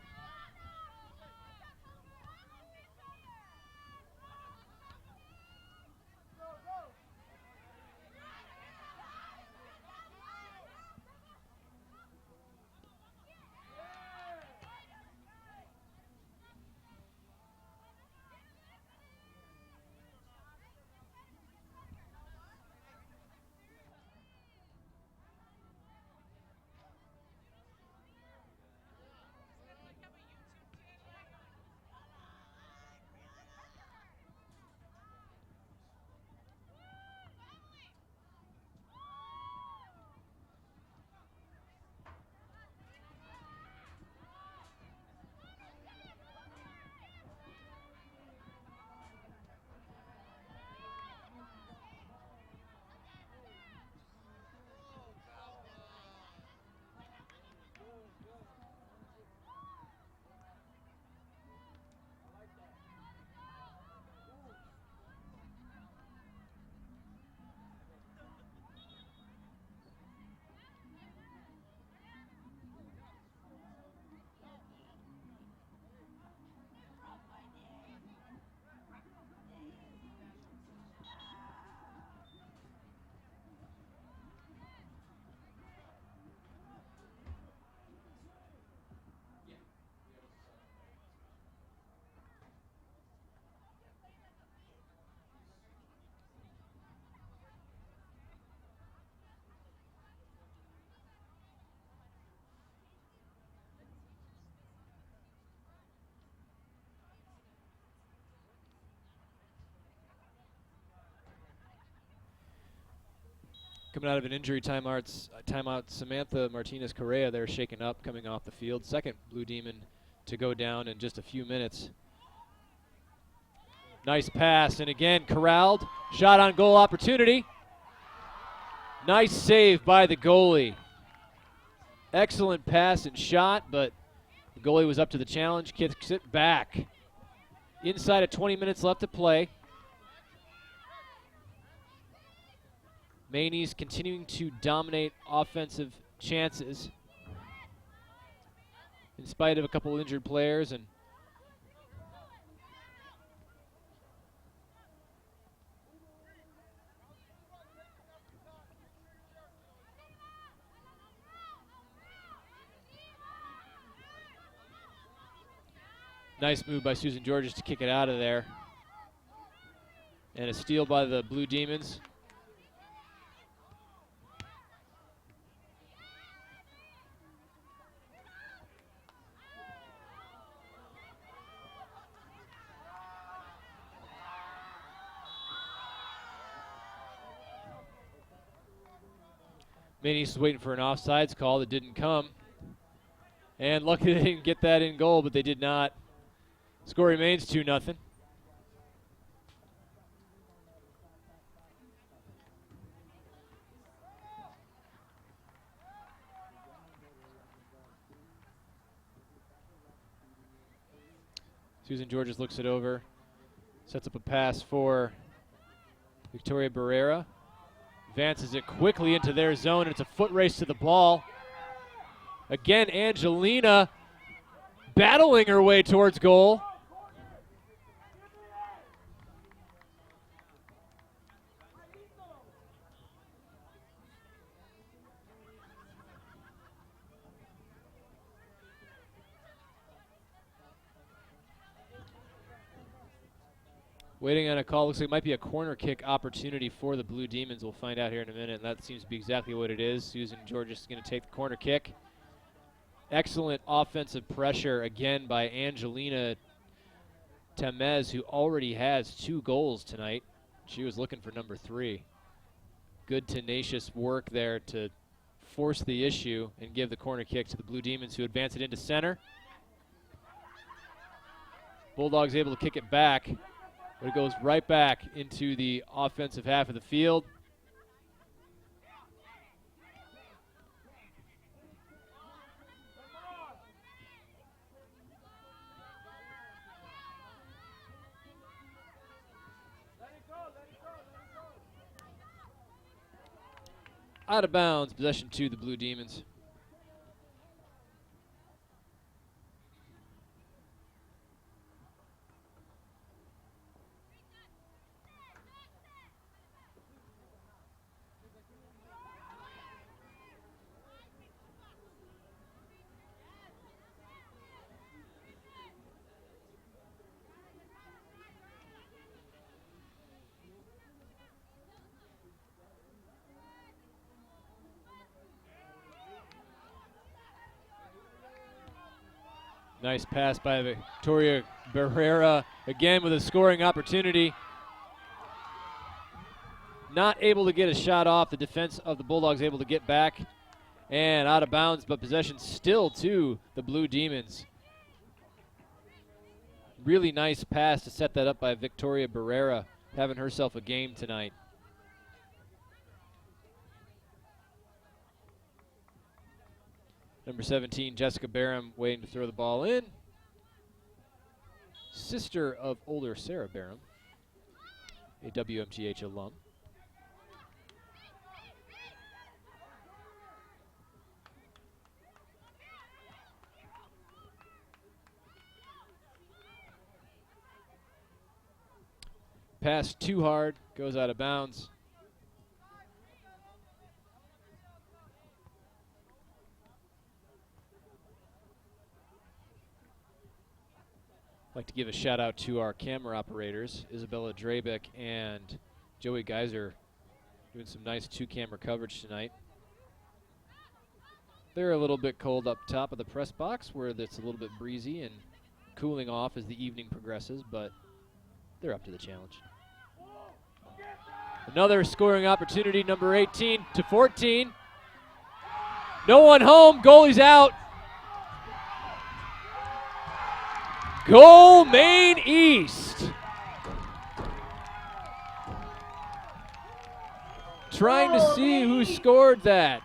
Coming out of an injury timeout, Samantha Martinez-Correa there shaken up coming off the field. Second Blue Demon to go down in just a few minutes. Nice pass, and again corralled. Shot on goal opportunity. Nice save by the goalie. Excellent pass and shot, but the goalie was up to the challenge, kicks it back. Inside of 20 minutes left to play. Maine East continuing to dominate offensive chances in spite of a couple injured players. And nice move by Susan Georges to kick it out of there. And a steal by the Blue Demons. Maine East was waiting for an offsides call that didn't come. And lucky they didn't get that in goal, but they did not. Score remains 2-0. Susan Georges looks it over, sets up a pass for Victoria Barrera. Advances it quickly into their zone, and it's a foot race to the ball. Again, Angelina battling her way towards goal. Waiting on a call. Looks like it might be a corner kick opportunity for the Blue Demons. We'll find out here in a minute, and that seems to be exactly what it is. Susan Georges is going to take the corner kick. Excellent offensive pressure again by Angelina Temez, who already has 2 goals tonight. She was looking for number 3. Good tenacious work there to force the issue and give the corner kick to the Blue Demons, who advance it into center. Bulldogs able to kick it back, but it goes right back into the offensive half of the field. Out of bounds, possession to the Blue Demons. Nice pass by Victoria Barrera, again with a scoring opportunity. Not able to get a shot off. The defense of the Bulldogs able to get back and out of bounds, but possession still to the Blue Demons. Really nice pass to set that up by Victoria Barrera, having herself a game tonight. Number 17, Jessica Barham, waiting to throw the ball in. Sister of older Sarah Barham, a WMTH alum. Pass too hard, goes out of bounds. I'd like to give a shout out to our camera operators, Isabella Drabeck and Joey Geiser, doing some nice 2-camera coverage tonight. They're a little bit cold up top of the press box where it's a little bit breezy and cooling off as the evening progresses, but they're up to the challenge. Another scoring opportunity, number 18 to 14. No one home, goalie's out. Goal, Maine East. Trying to see who scored that.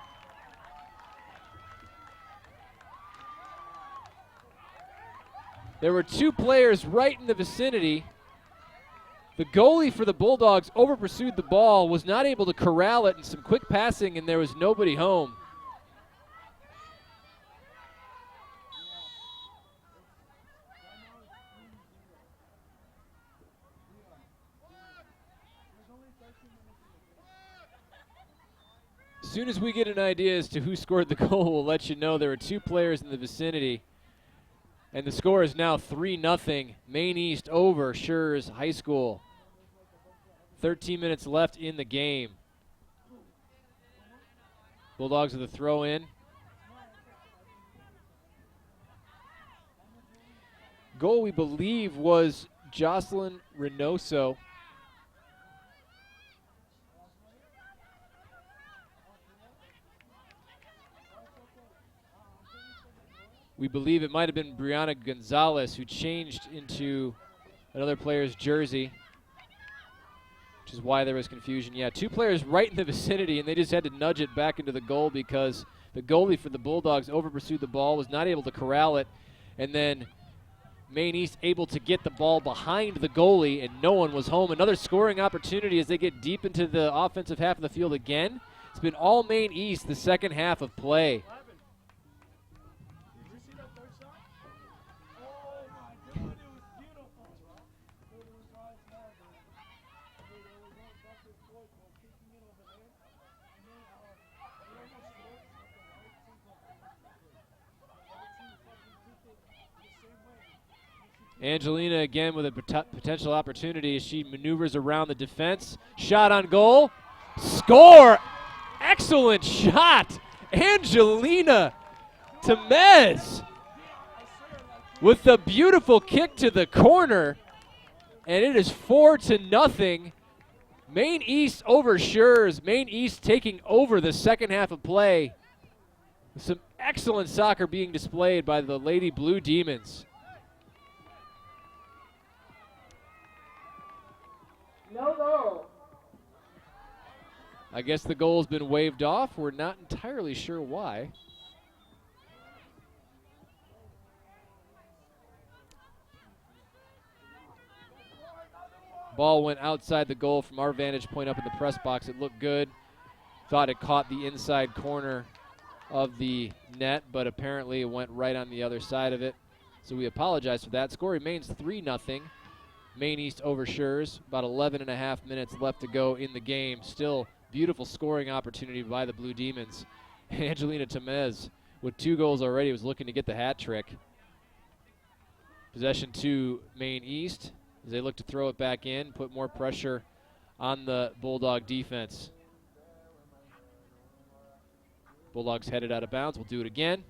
There were two players right in the vicinity. The goalie for the Bulldogs over-pursued the ball, was not able to corral it, and some quick passing, and there was nobody home. As soon as we get an idea as to who scored the goal, we'll let you know. There were two players in the vicinity. And the score is now 3-0. Maine East over Shurz High School. 13 minutes left in the game. Bulldogs with a throw in. Goal, we believe, was Jocelyn Reynoso. We believe it might have been Brianna Gonzalez who changed into another player's jersey, which is why there was confusion. Yeah, two players right in the vicinity, and they just had to nudge it back into the goal because the goalie for the Bulldogs over-pursued the ball, was not able to corral it, and then Maine East able to get the ball behind the goalie, and no one was home. Another scoring opportunity as they get deep into the offensive half of the field again. It's been all Maine East the second half of play. Angelina again with a potential opportunity as she maneuvers around the defense. Shot on goal. Score! Excellent shot! Angelina Temez with the beautiful kick to the corner. And it is 4-0. Maine East over Shurz. Maine East taking over the second half of play. Some excellent soccer being displayed by the Lady Blue Demons. No goal. I guess the goal's been waved off. We're not entirely sure why. Ball went outside the goal from our vantage point up in the press box. It looked good. Thought it caught the inside corner of the net, but apparently it went right on the other side of it. So we apologize for that. Score remains 3-0. Maine East over Shurz. About 11.5 minutes left to go in the game. Still beautiful scoring opportunity by the Blue Demons. Angelina Temez with 2 goals already was looking to get the hat trick. Possession to Maine East as they look to throw it back in, put more pressure on the Bulldog defense. Bulldogs headed out of bounds. We'll do it again.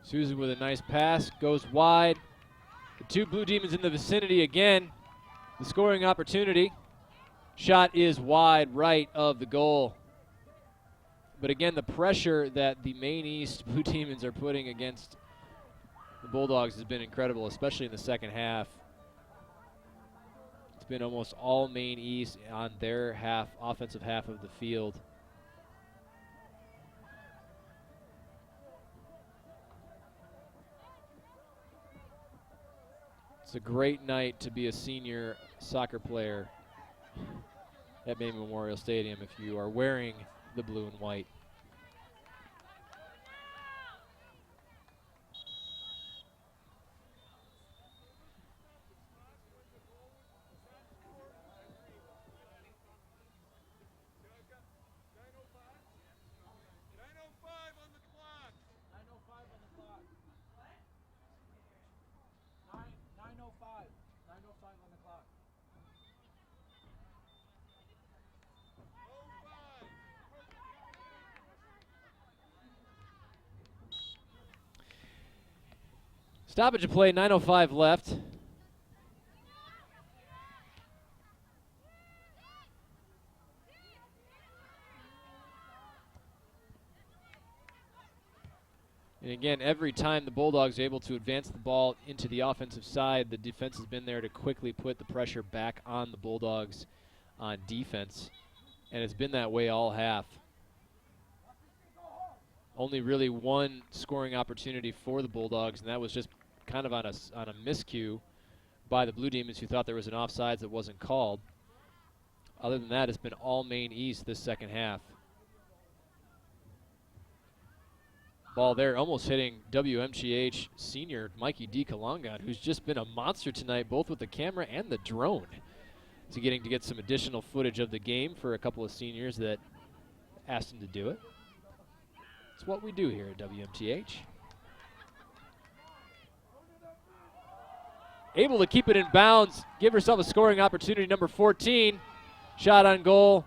Susan with a nice pass, goes wide. The 2 Blue Demons in the vicinity again. The scoring opportunity. Shot is wide right of the goal. But again, the pressure that the Maine East Blue Demons are putting against the Bulldogs has been incredible, especially in the second half. It's been almost all Maine East on their half, offensive half of the field. It's a great night to be a senior soccer player at Maine Memorial Stadium if you are wearing the blue and white. Stoppage of play, 9:05 left. And again, every time the Bulldogs are able to advance the ball into the offensive side, the defense has been there to quickly put the pressure back on the Bulldogs on defense. And it's been that way all half. Only really one scoring opportunity for the Bulldogs, and that was just kind of on a miscue by the Blue Demons, who thought there was an offsides that wasn't called. Other than that, it's been all Maine East this second half. Ball there almost hitting WMTH senior Mikey D. Kalongan, who's just been a monster tonight, both with the camera and the drone. So getting to get some additional footage of the game for a couple of seniors that asked him to do it. It's what we do here at WMTH. Able to keep it in bounds, give herself a scoring opportunity, number 14. Shot on goal.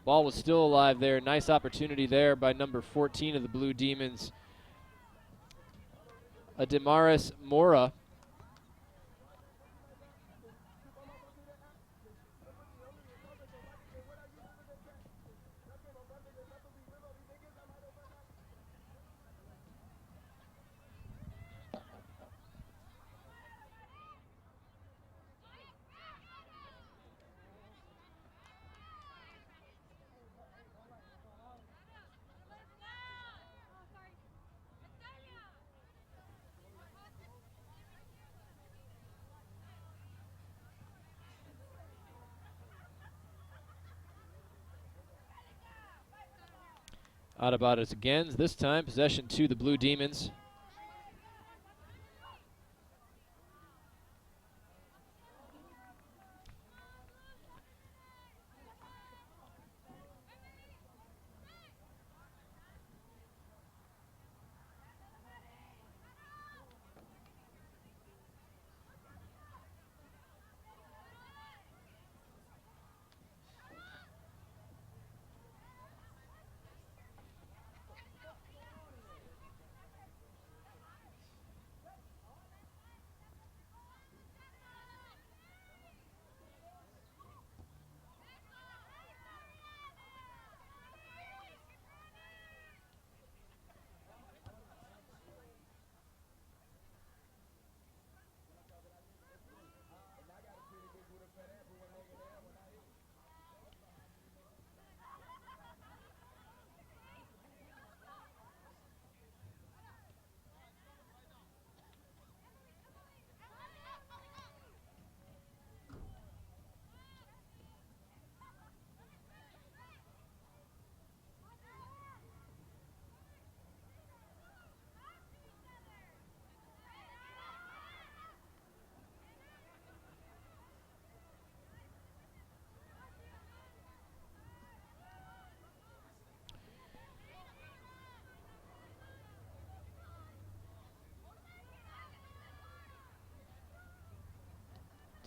Ball was still alive there. Nice opportunity there by number 14 of the Blue Demons, Damaris Mora. Out about it again. This time, possession to the Blue Demons.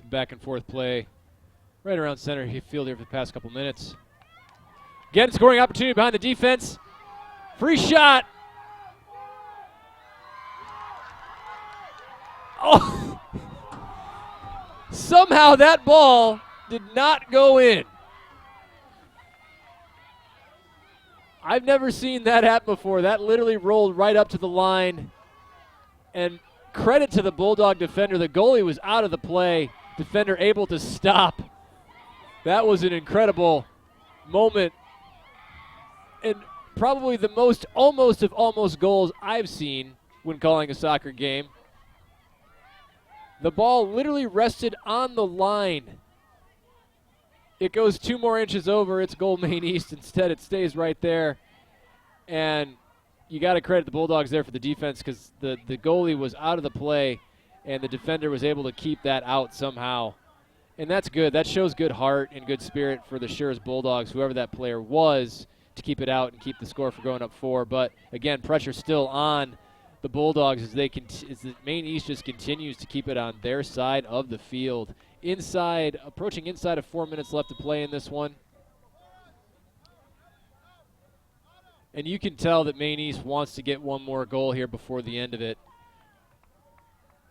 Back and forth play right around center field here for the past couple minutes. Again, scoring opportunity behind the defense. Free shot. Oh! Somehow that ball did not go in. I've never seen that happen before. That literally rolled right up to the line. And credit to the Bulldog defender. The goalie was out of the play. Defender able to stop. That was an incredible moment. And probably the most almost of almost goals I've seen when calling a soccer game. The ball literally rested on the line. It goes 2 more inches over. It's goal Maine East. Instead, it stays right there. And you got to credit the Bulldogs there for the defense because the goalie was out of the play, and the defender was able to keep that out somehow. And that's good. That shows good heart and good spirit for the Shurz Bulldogs, whoever that player was, to keep it out and keep the score from going up 4. But, again, pressure still on the Bulldogs as the Maine East just continues to keep it on their side of the field. Approaching inside of 4 minutes left to play in this one. And you can tell that Maine East wants to get one more goal here before the end of it.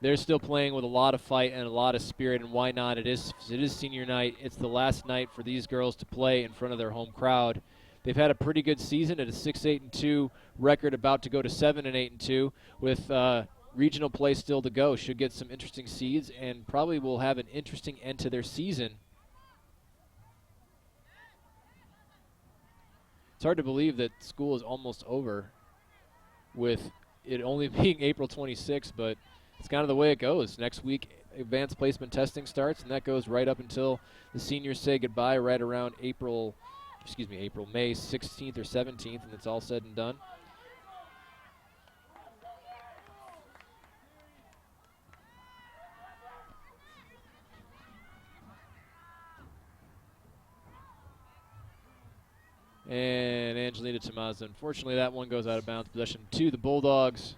They're still playing with a lot of fight and a lot of spirit, and why not? It is senior night. It's the last night for these girls to play in front of their home crowd. They've had a pretty good season at a 6-8-2 record, about to go to 7-8-2 with regional play still to go. Should get some interesting seeds and probably will have an interesting end to their season. It's hard to believe that school is almost over with it only being April 26th, but it's kind of the way it goes. Next week, advanced placement testing starts, and that goes right up until the seniors say goodbye right around May 16th or 17th, and it's all said and done. And Angelina Tomaz, unfortunately, that one goes out of bounds. Possession to the Bulldogs.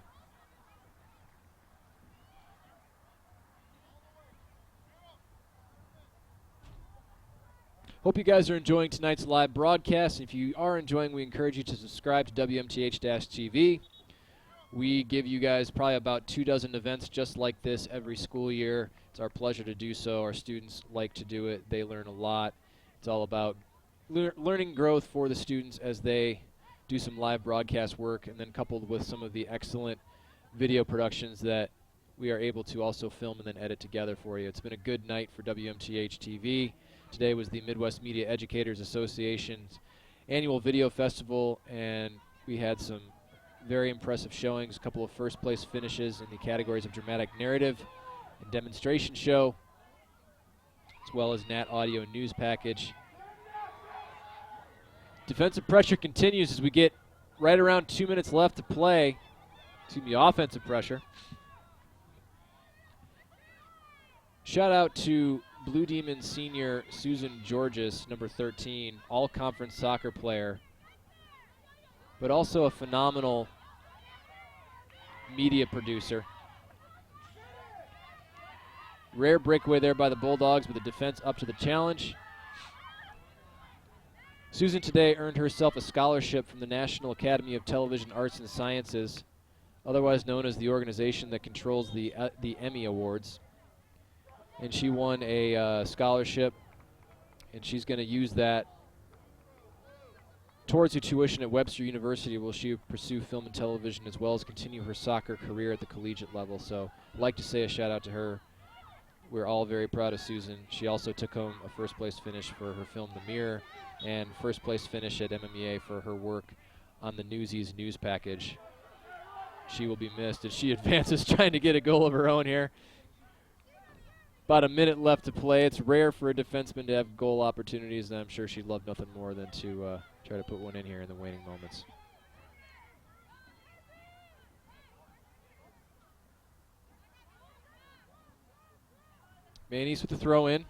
Hope you guys are enjoying tonight's live broadcast. If you are enjoying, we encourage you to subscribe to WMTH-TV. We give you guys probably about 24 events just like this every school year. It's our pleasure to do so. Our students like to do it. They learn a lot. It's all about learning growth for the students as they do some live broadcast work, and then coupled with some of the excellent video productions that we are able to also film and then edit together for you. It's been a good night for WMTH-TV. Today was the Midwest Media Educators Association's annual video festival, and we had some very impressive showings, a couple of first place finishes in the categories of dramatic narrative and demonstration show, as well as Nat Audio and News Package. Defensive pressure continues as we get right around 2 minutes left to play. Offensive pressure. Shout out to Blue Demon senior Susan Georges, number 13, all-conference soccer player, but also a phenomenal media producer. Rare breakaway there by the Bulldogs, but the defense up to the challenge. Susan today earned herself a scholarship from the National Academy of Television Arts and Sciences, otherwise known as the organization that controls the Emmy Awards. And she won a scholarship, and she's going to use that towards her tuition at Webster University, where she pursue film and television as well as continue her soccer career at the collegiate level. So I'd like to say a shout out to her. We're all very proud of Susan. She also took home a first place finish for her film The Mirror, and first place finish at MMEA for her work on the Newsies news package. She will be missed as she advances trying to get a goal of her own here. About a minute left to play. It's rare for a defenseman to have goal opportunities, and I'm sure she'd love nothing more than to try to put one in here in the waning moments. Maine East with the throw in.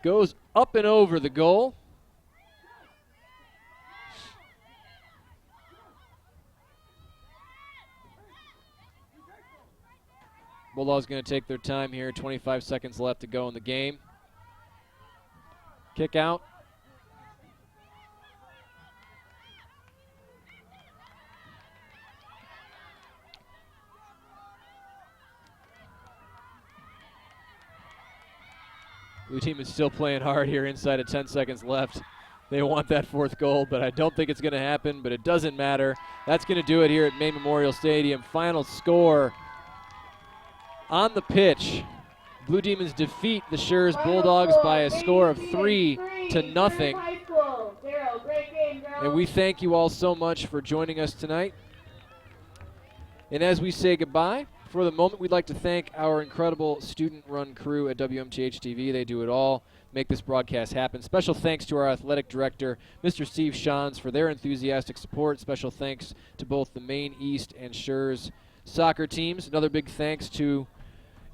Goes up and over the goal. Bulldogs going to take their time here. 25 seconds left to go in the game. Kick out. Blue team is still playing hard here inside of 10 seconds left. They want that fourth goal, but I don't think it's going to happen, but it doesn't matter. That's going to do it here at Maine Memorial Stadium. Final score on the pitch. Blue Demons defeat the Shurz Bulldogs by a score of 3-0. to nothing. High School. 0. Great game, girls. And we thank you all so much for joining us tonight. And as we say goodbye, for the moment, we'd like to thank our incredible student-run crew at WMTH-TV. They do it all, make this broadcast happen. Special thanks to our athletic director, Mr. Steve Shurz, for their enthusiastic support. Special thanks to both the Maine East and Shurz soccer teams. Another big thanks to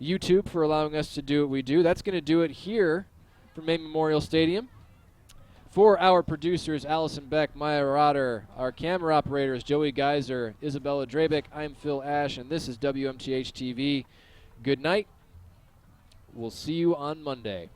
YouTube for allowing us to do what we do. That's going to do it here from Maine Memorial Stadium. For our producers, Allison Beck, Maya Rotter, our camera operators, Joey Geiser, Isabella Drabeck, I'm Phil Ash, and this is WMTH-TV. Good night. We'll see you on Monday.